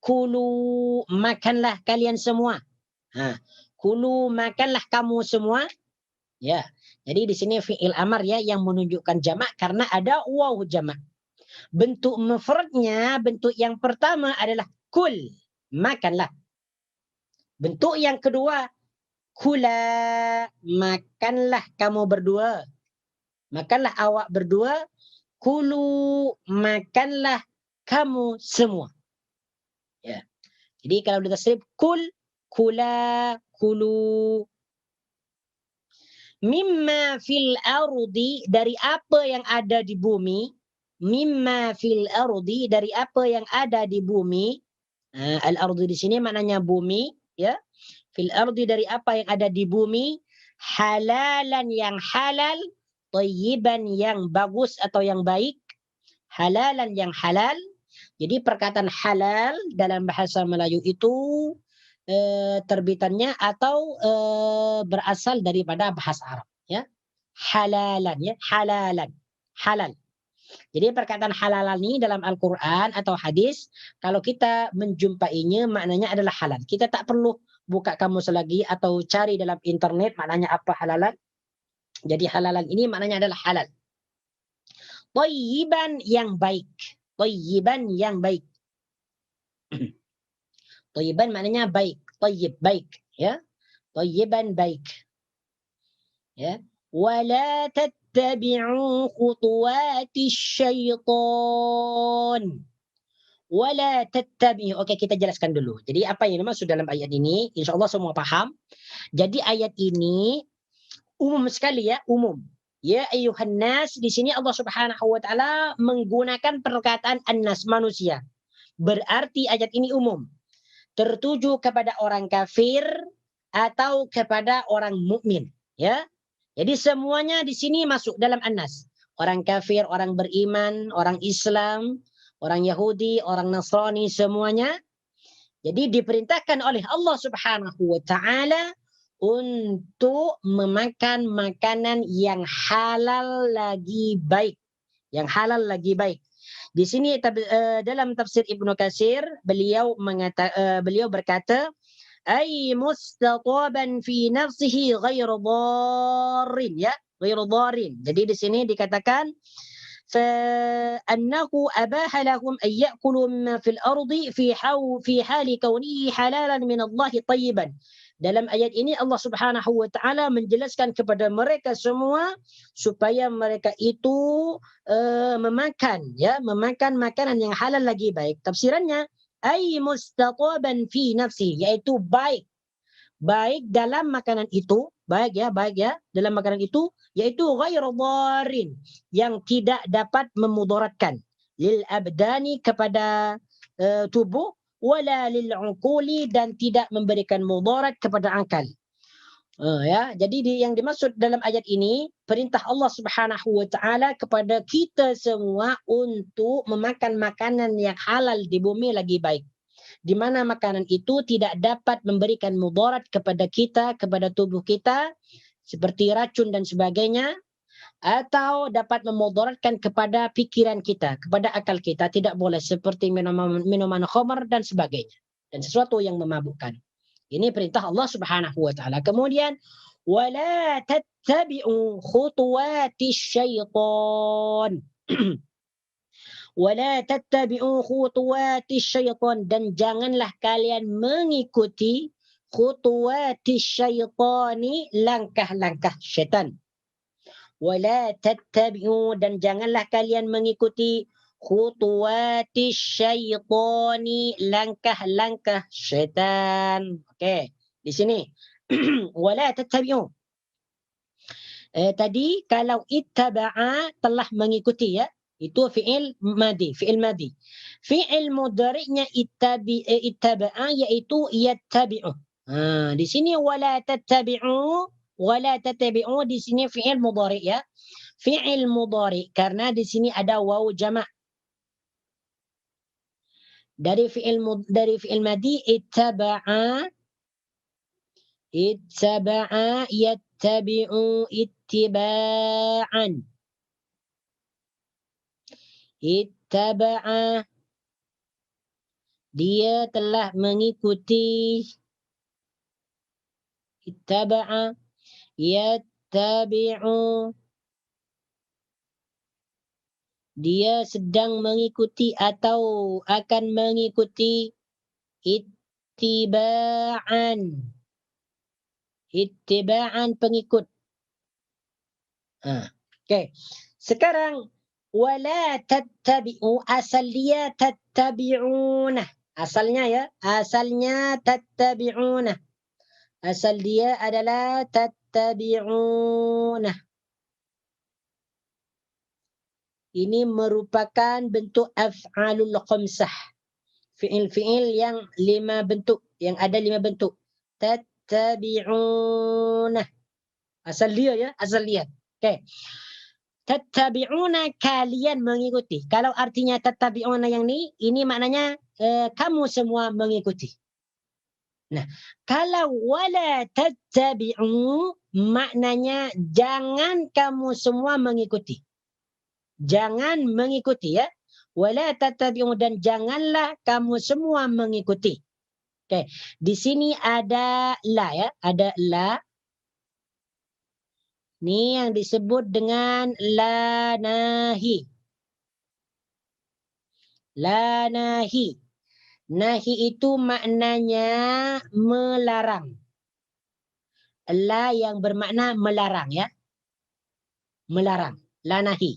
Kulu, makanlah kalian semua. Kulu, makanlah kamu semua. Ya. Jadi di sini fi'il amar ya yang menunjukkan jamak karena ada waw jamak. Bentuk mufradnya, bentuk yang pertama adalah kul, makanlah. Bentuk yang kedua, kula, makanlah kamu berdua. Makanlah awak berdua. Kulu, makanlah kamu semua. Ya. Jadi kalau ditasrif kul, kula, kulu. Mimma fil ardi, dari apa yang ada di bumi. Mimma fil ardi, dari apa yang ada di bumi. Al-ardi di sini maknanya bumi, ya. Fil ardi, dari apa yang ada di bumi. Halalan, yang halal. Thayyiban, yang bagus atau yang baik. Halalan, yang halal. Jadi perkataan halal dalam bahasa Melayu itu terbitannya atau berasal daripada bahasa Arab, ya. Halalan, ya, halalan, halal. Jadi perkataan halalan ini dalam Al-Quran atau hadis, kalau kita menjumpainya maknanya adalah halal. Kita tak perlu buka kamus lagi atau cari dalam internet maknanya apa halalan. Jadi halalan ini maknanya adalah halal. Thayyiban, yang baik. Thayyiban, yang baik. Thayyiban maknanya baik. Thayyib, baik. Ya. Thayyiban, baik. Ya. Wala tattabi'u khutuwati syaitan. Wala tattabi'u. Okey, kita jelaskan dulu. Jadi apa yang dimaksud dalam ayat ini? InsyaAllah semua paham. Jadi ayat ini umum sekali ya, umum. Ya ayyuhan nas, di sini Allah Subhanahu wa taala menggunakan perkataan an-nas, manusia. Berarti ayat ini umum. Tertuju kepada orang kafir atau kepada orang mukmin, ya. Jadi semuanya di sini masuk dalam an-nas. Orang kafir, orang beriman, orang Islam, orang Yahudi, orang Nasrani, semuanya. Jadi diperintahkan oleh Allah Subhanahu wa taala untuk memakan makanan yang halal lagi baik. Yang halal lagi baik. Di sini dalam tafsir Ibnu Katsir beliau berkata ay mustataban fi nafsihi ghairu dharrin, ya, ghairu dharrin. Jadi di sini dikatakan fa annahu abaha lahum ay ya'kulu mimma fil ardi fi hali kaunihi halalan min Allah tayyiban. Dalam ayat ini Allah Subhanahu wa taala menjelaskan kepada mereka semua supaya mereka itu memakan, ya, memakan makanan yang halal lagi baik. Tafsirannya ay mustataban fi nafsi, yaitu baik. Baik dalam makanan itu, baik ya dalam makanan itu, yaitu ghairu dharrin, yang tidak dapat memudaratkan, lil abdani, kepada tubuh, wala lil'uquli, dan tidak memberikan mudarat kepada akal. Ya, jadi yang dimaksud dalam ayat ini perintah Allah Subhanahu wa taala kepada kita semua untuk memakan makanan yang halal di bumi lagi baik. Di mana makanan itu tidak dapat memberikan mudarat kepada kita, kepada tubuh kita seperti racun dan sebagainya, atau dapat memudaratkan kepada pikiran kita, kepada akal kita, tidak boleh seperti minuman khamar dan sebagainya, dan sesuatu yang memabukkan. Ini perintah Allah Subhanahu wa taala. Kemudian wala tattabi'u khutuwatis syaitan. Wala tattabi'u khutuwatis syaitan, dan janganlah kalian mengikuti khutuwatis syaitani, langkah-langkah syaitan. Wala tattabi'u, dan janganlah kalian mengikuti khutuwatis syaitani, langkah-langkah syaitan. Okey, di sini wala tattabi'u. Tadi kalau ittaba'a telah mengikuti, ya, itu fi'il madi, fi'il madi. Fi'il mudhari'nya ittaba'a yaitu yattabi'u. Di sini wala tattabi'u, wala tattabi'u di sini fi'il mudhari', ya. Fi'il mudhari' karena di sini ada waw jama'. Dari fi'il madi ittaba'a yattabi'u ittiba'an. Ittaba'a, dia telah mengikuti. Ittaba'a yattabi'u, dia sedang mengikuti atau akan mengikuti. Ittiba'an, ittiba'an pengikut. Okey. Sekarang wala tattabi'u, asal dia tattabi'una. Asalnya, ya, asalnya tattabi'una. Asal dia adalah tattabi'una. Ini merupakan bentuk af'alul khamsah. Fi'il-fi'il yang 5 bentuk, yang ada 5 bentuk. Tattabi'una. Asal dia, ya, asal dia. Okey. Tattabi'una, kalian mengikuti. Kalau artinya tattabi'una yang ini maknanya kamu semua mengikuti. Nah, kalau wala tattabi'u maknanya jangan kamu semua mengikuti. Jangan mengikuti, ya. Wala tattabi'u, dan janganlah kamu semua mengikuti. Okey. Di sini ada la, ya, ada la. Ni yang disebut dengan la nahi. La nahi. Nahi itu maknanya melarang. La yang bermakna melarang, ya. Melarang. La nahi.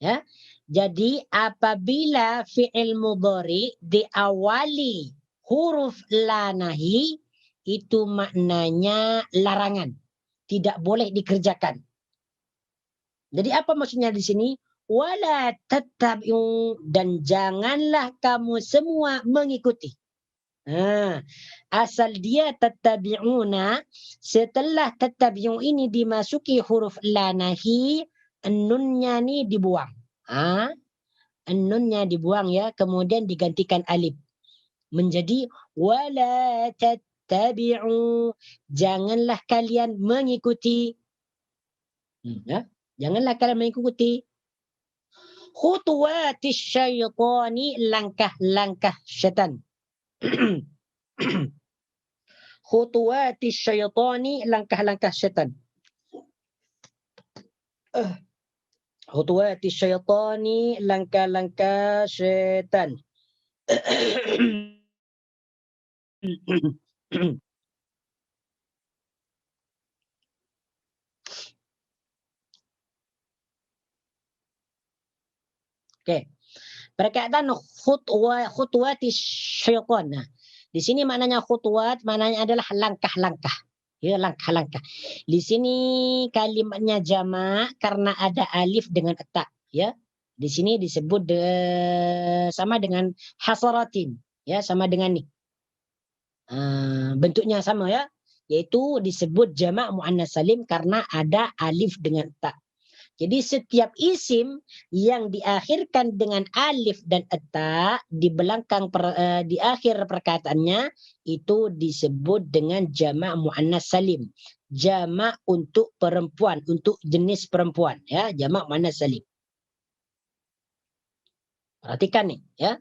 Ya. Jadi apabila fi'il mudhari diawali huruf la nahi, itu maknanya larangan. Tidak boleh dikerjakan. Jadi apa maksudnya di sini? Wala tattabi'u, dan janganlah kamu semua mengikuti. Asal dia tattabi'una, setelah tattabi'u ini dimasuki huruf la nahi, nunnya ni dibuang. Nunnya dibuang, ya, kemudian digantikan alif. Menjadi wala tattabi'u, janganlah kalian mengikuti. Ya, janganlah kalian mengikuti khutuwatis syaitani, langkah-langkah syaitan. Khutuwatis syaitani, langkah-langkah syaitan. Khutuwatis syaitani, langkah-langkah syaitan. Okey. Perkataan khutuwati syaitan. Nah, di sini maknanya khutuwat, maknanya adalah langkah-langkah. Ya, langkah-langkah. Di sini kalimatnya jamak karena ada alif dengan ta, ya. Di sini disebut sama dengan hasaratin. Ya, sama dengan ni. Bentuknya sama ya, yaitu disebut jamak muannas salim karena ada alif dengan ta. Jadi setiap isim yang diakhirkan dengan alif dan ta di belakang di akhir perkataannya itu disebut dengan jamak muannas salim. Jamak untuk perempuan, untuk jenis perempuan ya, jamak muannas salim. Perhatikan nih ya.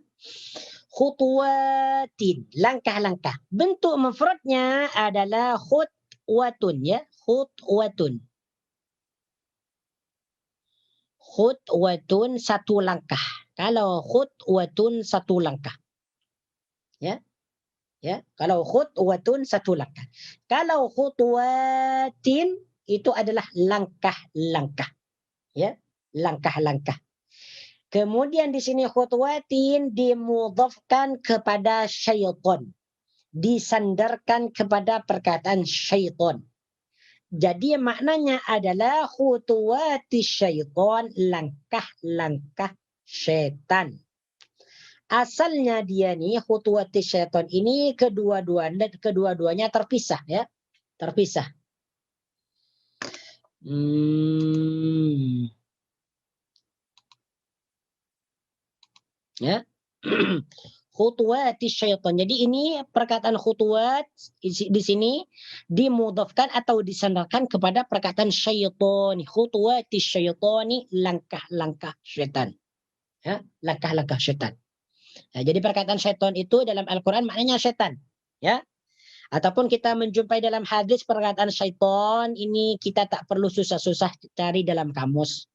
Khutuwatin, langkah-langkah. Bentuk mufradnya adalah khutwatun ya, khutwatun. Khutwatun satu langkah. Kalau khutwatun satu langkah. Ya. Ya, kalau khutwatun satu langkah. Kalau khutwatin itu adalah langkah-langkah. Ya, langkah-langkah. Kemudian di sini khutwatin dimudhafkan kepada syaitan. Disandarkan kepada perkataan syaitan. Jadi maknanya adalah khutuwati syaitan, langkah-langkah syaitan. Asalnya dia nih khutuwati syaitan ini kedua-duanya terpisah ya. Terpisah. Ya. Khutuwati syaitan. Jadi ini perkataan khutuwat di sini dimudhafkan atau disandarkan kepada perkataan syaitan. Khutuwati syaitani, langkah-langkah syaitan. Ya, langkah-langkah syaitan. Ya, jadi perkataan syaitan itu dalam Al-Qur'an maknanya syaitan, ya. Ataupun kita menjumpai dalam hadis perkataan syaitan ini kita tak perlu susah-susah cari dalam kamus.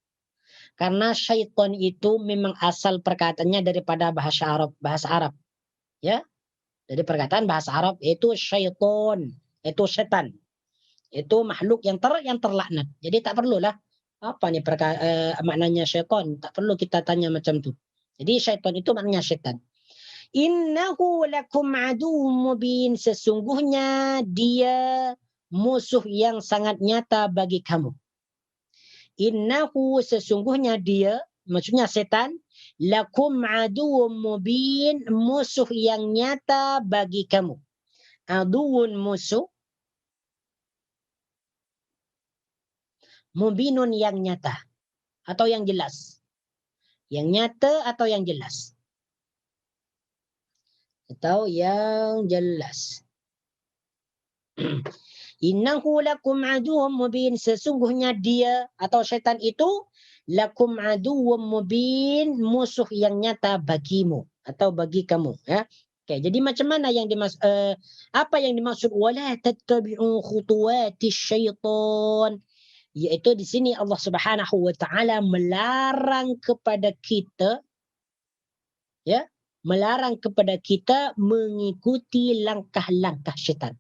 Karena syaitan itu memang asal perkataannya daripada bahasa Arab. Ya. Jadi perkataan bahasa Arab itu syaitan, itu setan. Itu makhluk yang terlaknat. Jadi tak perlulah apa nih maknanya syaitan, tak perlu kita tanya macam tu. Jadi syaitan itu maknanya setan. Innahu lakum aduwwum mubin, sesungguhnya dia musuh yang sangat nyata bagi kamu. Innahu, sesungguhnya dia, maksudnya setan, lakum aduwwum mubin, musuh yang nyata bagi kamu. Aduwwun musuh, mubinun yang nyata atau yang jelas. Yang nyata atau yang jelas. Atau yang jelas. Innahu lakum aduwwum mubin, sesungguhnya dia atau syaitan itu lakum aduwwum mubin, musuh yang nyata bagimu atau bagi kamu ya. Oke, jadi macam mana yang apa yang dimaksud wala tattabi'u khutuwatis syaitan, yaitu di sini Allah Subhanahu wa taala melarang kepada kita ya, melarang kepada kita mengikuti langkah-langkah syaitan.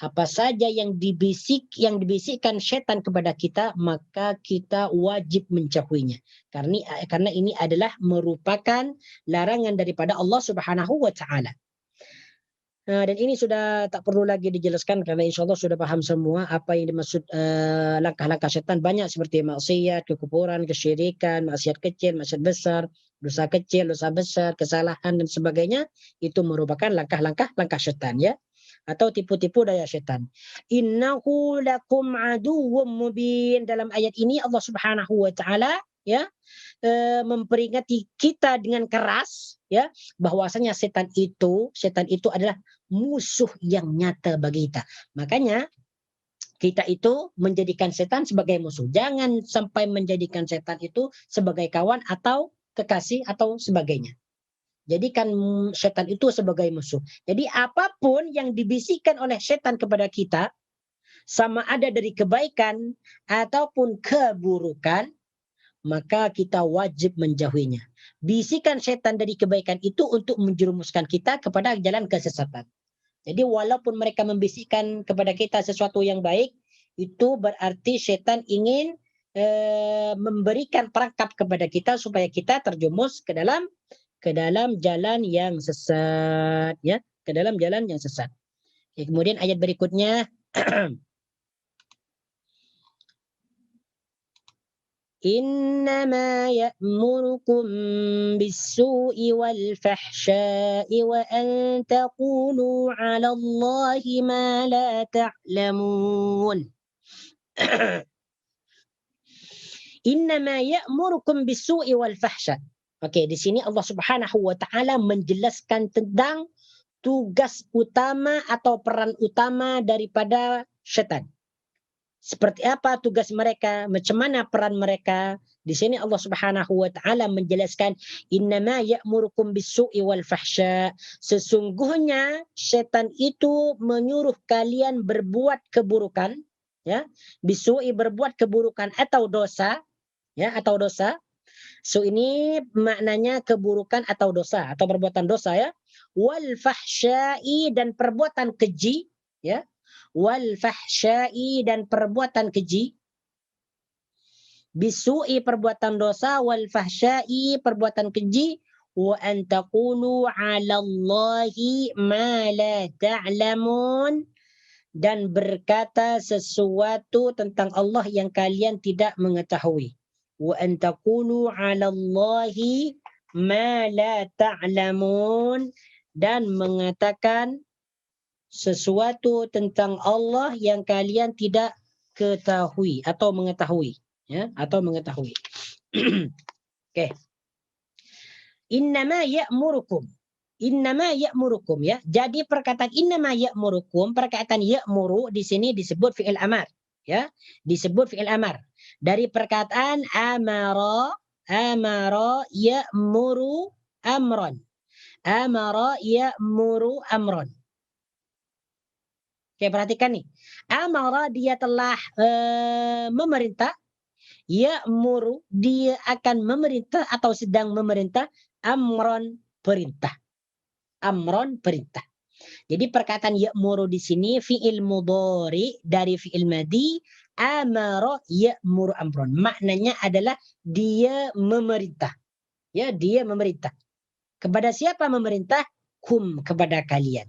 Apa saja yang dibisikkan syaitan kepada kita, maka kita wajib menjauhinya. Karena ini adalah merupakan larangan daripada Allah Subhanahu wa taala. Dan ini sudah tak perlu lagi dijelaskan karena insyaallah sudah paham semua apa yang dimaksud langkah-langkah syaitan, banyak seperti maksiat, kekufuran, kesyirikan, maksiat kecil, maksiat besar, dosa kecil, dosa besar, kesalahan dan sebagainya, itu merupakan langkah-langkah syaitan ya. Atau tipu-tipu daya syaitan. Innahu lakum aduwwum mubin. Dalam ayat ini Allah Subhanahu wa taala ya memperingati kita dengan keras ya bahwasanya setan itu adalah musuh yang nyata bagi kita. Makanya kita itu menjadikan setan sebagai musuh. Jangan sampai menjadikan setan itu sebagai kawan atau kekasih atau sebagainya. Jadikan setan itu sebagai musuh. Jadi apapun yang dibisikkan oleh setan kepada kita, sama ada dari kebaikan ataupun keburukan, maka kita wajib menjauhinya. Bisikan setan dari kebaikan itu untuk menjerumuskan kita kepada jalan kesesatan. Jadi walaupun mereka membisikkan kepada kita sesuatu yang baik, itu berarti setan ingin memberikan perangkap kepada kita supaya kita terjumus ke dalam jalan yang sesat ya, ke dalam jalan yang sesat. Oke, kemudian ayat berikutnya إنما يأمركم بالسوء والفحشاء وأن تقولوا على الله ما لا تعلمون. Innama ya'murukum bis-su'i wal fahsya. Okey, di sini Allah Subhanahu wa taala menjelaskan tentang tugas utama atau peran utama daripada syaitan. Seperti apa tugas mereka, macam mana peran mereka. Di sini Allah Subhanahu wa taala menjelaskan innama ya'murukum bis-su'i wal fahsya. Sesungguhnya syaitan itu menyuruh kalian berbuat keburukan, ya. Bisu'i berbuat keburukan atau dosa, ya, atau dosa. So ini maknanya keburukan atau dosa atau perbuatan dosa, ya. Wal fahsya'i dan perbuatan keji, ya. Wal fahsya'i dan perbuatan keji. Bisu'i perbuatan dosa, wal fahsya'i perbuatan keji, wa an taqulu 'ala Allahi ma la ta'lamun, dan berkata sesuatu tentang Allah yang kalian tidak mengetahui. Wa an taqulu 'ala Allahi ma la ta'lamun, dan mengatakan sesuatu tentang Allah yang kalian tidak ketahui atau mengetahui, ya, atau mengetahui. Okey. Innama ya'murukum. Innama ya'murukum, ya. Jadi perkataan innama ya'murukum, perkataan ya'muru di sini disebut fi'il amar, ya. Disebut fi'il amar. Dari perkataan amara, amara ya'muru amran. Amara ya'muru amran. Oke, perhatikan nih. Amara dia telah memerintah. Ya'muru dia akan memerintah atau sedang memerintah. Amron perintah. Amron perintah. Jadi perkataan ya'muru di sini fi'il mudhari dari fi'il madhi. Amara ya'muru amron. Maknanya adalah dia memerintah. Ya, dia memerintah. Kepada siapa memerintah? Kum, kepada kalian.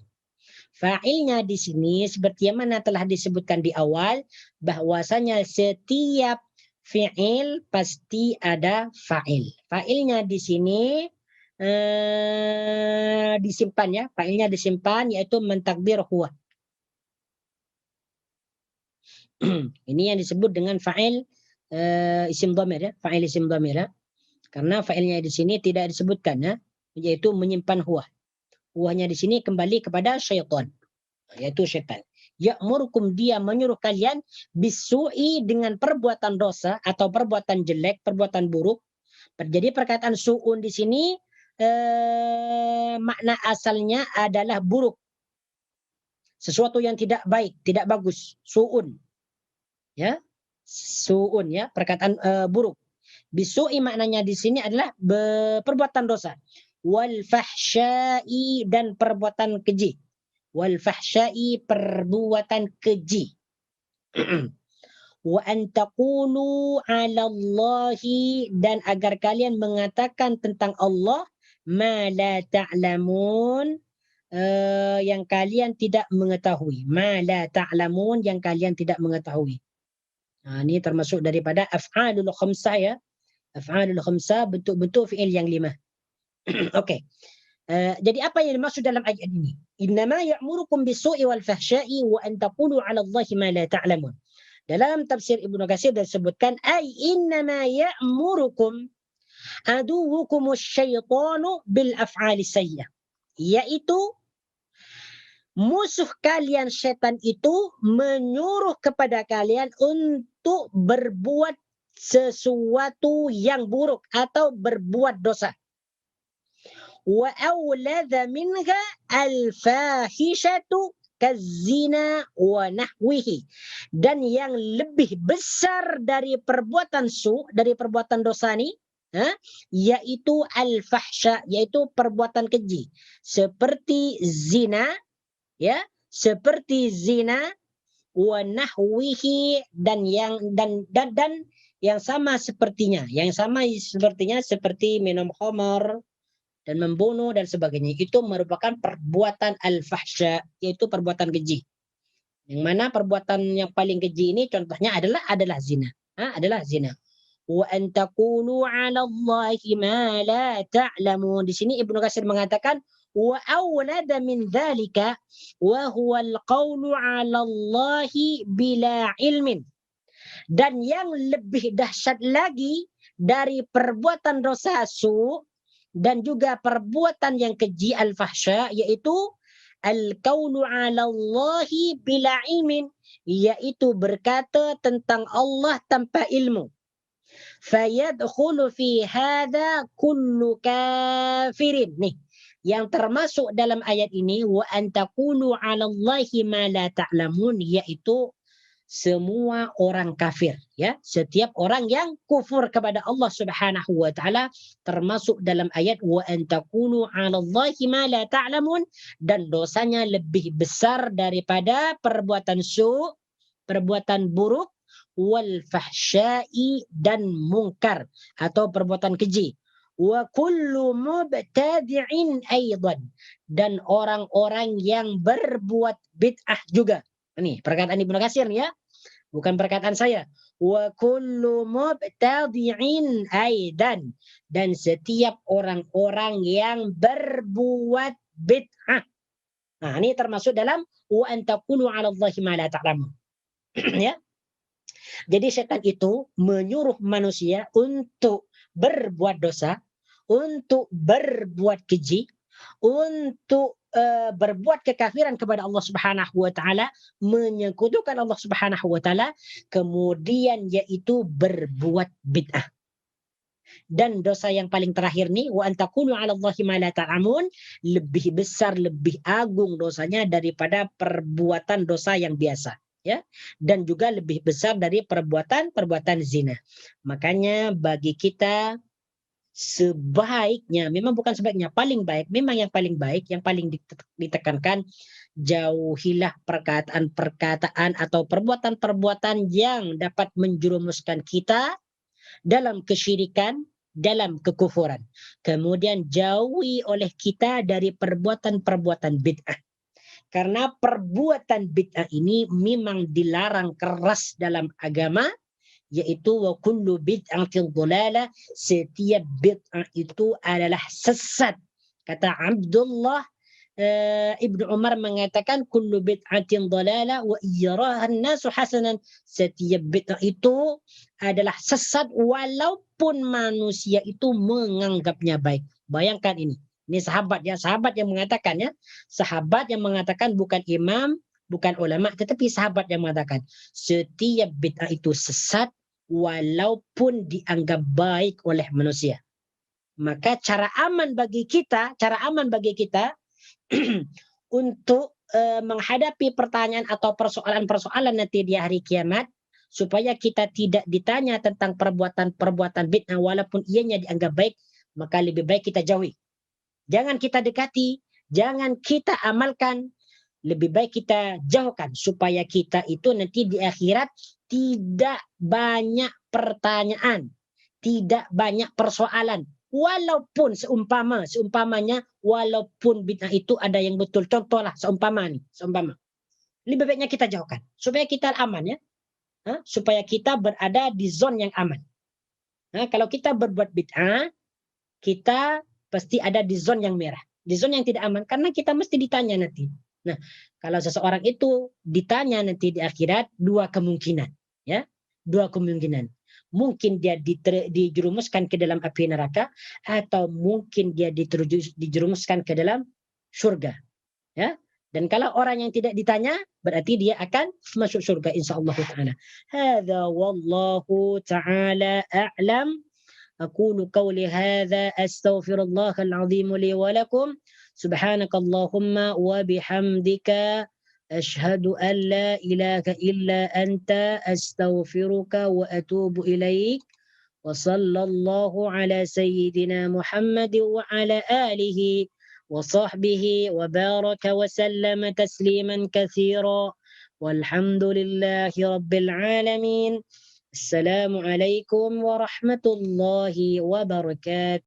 Fa'ilnya di sini seperti yang mana telah disebutkan di awal, bahwasanya setiap fi'il pasti ada fa'il. Fa'ilnya di sini disimpan, ya. Fa'ilnya disimpan, yaitu mentakdir huwa. Ini yang disebut dengan fa'il isim dhamir, ya. Fa'il isim dhamir, ya. Karena fa'ilnya di sini tidak disebutkan, ya, yaitu menyimpan huwa. Huwanya di sini kembali kepada syaitan, yaitu syaitan. Ya'murukum dia menyuruh kalian bisu'i dengan perbuatan dosa atau perbuatan jelek, perbuatan buruk. Jadi perkataan su'un di sini makna asalnya adalah buruk. Sesuatu yang tidak baik, tidak bagus, su'un. Ya. Su'un, ya, perkataan buruk. Bisu'i maknanya di sini adalah perbuatan dosa. Wal fahsya'i dan perbuatan keji. Wal fahsya'i perbuatan keji. Wa an taqulu 'ala Allahi, dan agar kalian mengatakan tentang Allah ma la ta'lamun, yang kalian tidak mengetahui. Ma la ta'lamun, yang kalian tidak mengetahui. Nah, ini termasuk daripada af'alul khamsah, ya. Af'alul khamsah, bentuk-bentuk fi'il yang 5. Okey. Jadi apa yang dimaksud dalam ayat ini? Innama ya'murukum bis-su'i wal fahsya'i wa an taqulu 'ala Allahi ma la ta'lamun. Dalam tafsir Ibnu Katsir disebutkan ay innama ya'murukum aduwukumus syaitanu bil af'ali sayyi'ah. Yaitu musuh kalian syaitan itu menyuruh kepada kalian untuk berbuat sesuatu yang buruk atau berbuat dosa. Wa awladha minha al-fahishatu kazina wa nahwihi, dan yang lebih besar dari perbuatan dari perbuatan dosa ini, yaitu al-fahsya, yaitu perbuatan keji, seperti zina, ya, seperti zina, wa nahwihi, dan yang sama sepertinya, seperti minum khamar dan membunuh dan sebagainya. Itu merupakan perbuatan al-fahsya, yaitu perbuatan keji. Yang mana perbuatan yang paling keji ini contohnya adalah zina. Adalah zina. wa an taqulu 'ala Allahi ma la ta'lamun. Di sini Ibnu Katsir mengatakan wa awlada min dzalika wa huwa al-qawlu 'ala Allahi bila ilmin. Dan yang lebih dahsyat lagi dari perbuatan dosa su dan juga perbuatan yang keji al-fahsya, yaitu al-qawlu 'ala Allahi bila ilmin, yaitu berkata tentang Allah tanpa ilmu. Fayadkhulu fi hadza kullu kafirin. Nih, yang termasuk dalam ayat ini wa an taqulu 'ala Allahi ma la ta'lamun, yaitu semua orang kafir, ya, setiap orang yang kufur kepada Allah Subhanahu wa taala termasuk dalam ayat wa an taqulu 'ala Allahi ma la ta'lamun, dan dosanya lebih besar daripada perbuatan perbuatan buruk, wal fahsya'i, dan mungkar atau perbuatan keji, wa kullu mubtadi'in aidan, dan orang-orang yang berbuat bid'ah juga. Ini perkataan Ibnu Katsir ya, bukan perkataan saya. Wa kullu mubtadi'in aidan, dan setiap orang-orang yang berbuat bid'ah. Nah, ini termasuk dalam wa an taqulu 'ala Allahi ma la ta'lamun. Ya. Jadi setan itu menyuruh manusia untuk berbuat dosa, untuk berbuat keji, untuk berbuat kekafiran kepada Allah Subhanahu wa taala, menyekutukan Allah Subhanahu wa taala, kemudian yaitu berbuat bid'ah. Dan dosa yang paling terakhir nih wa an taqulu 'ala Allahi ma la ta'lamun, lebih besar, lebih agung dosanya daripada perbuatan dosa yang biasa, ya, dan juga lebih besar dari perbuatan zina. Makanya bagi kita sebaiknya, memang bukan sebaiknya, paling baik, memang yang paling baik, yang paling ditekankan, jauhilah perkataan-perkataan atau perbuatan-perbuatan yang dapat menjerumuskan kita dalam kesyirikan, dalam kekufuran. Kemudian jauhi oleh kita dari perbuatan-perbuatan bid'ah. Karena perbuatan bid'ah ini memang dilarang keras dalam agama, yaitu wa kullu bid'atin dhalalah, setiap bid'ah itu adalah sesat. Kata Abdullah Ibnu Umar mengatakan kullu bid'atin dhalalah wa yarahan nasu hasanan, setiap bid'ah itu adalah sesat walaupun manusia itu menganggapnya baik. Bayangkan ini sahabat ya, sahabat yang mengatakan ya, sahabat yang mengatakan, bukan imam, bukan ulama, tetapi sahabat yang mengatakan setiap bid'ah itu sesat walaupun dianggap baik oleh manusia. Maka cara aman bagi kita untuk menghadapi pertanyaan atau persoalan-persoalan nanti di hari kiamat, supaya kita tidak ditanya tentang perbuatan-perbuatan bid'ah walaupun ianya dianggap baik, maka lebih baik kita jauhi. Jangan kita dekati, jangan kita amalkan, lebih baik kita jauhkan supaya kita itu nanti di akhirat tidak banyak pertanyaan, tidak banyak persoalan. Walaupun seumpamanya walaupun bid'ah itu ada yang betul, contohlah seumpama. Lebih baiknya kita jauhkan supaya kita aman ya. Supaya kita berada di zona yang aman. Kalau kita berbuat bid'ah, kita pasti ada di zona yang merah, di zona yang tidak aman, karena kita mesti ditanya nanti. Nah, kalau seseorang itu ditanya nanti di akhirat, dua kemungkinan. Mungkin dia dijerumuskan ke dalam api neraka, atau mungkin dia dijerumuskan ke dalam surga. Ya. Dan kalau orang yang tidak ditanya, berarti dia akan masuk surga insyaallah taala. Hadza wallahu taala a'lam. أقول قولي هذا أستغفر الله العظيم لي ولكم سبحانك اللهم وبحمدك أشهد أن لا إله إلا أنت أستغفرك وأتوب إليك وصلى الله على سيدنا محمد وعلى آله وصحبه وبارك وسلم تسليما كثيرا والحمد لله رب العالمين. Assalamualaikum warahmatullahi wabarakatuh.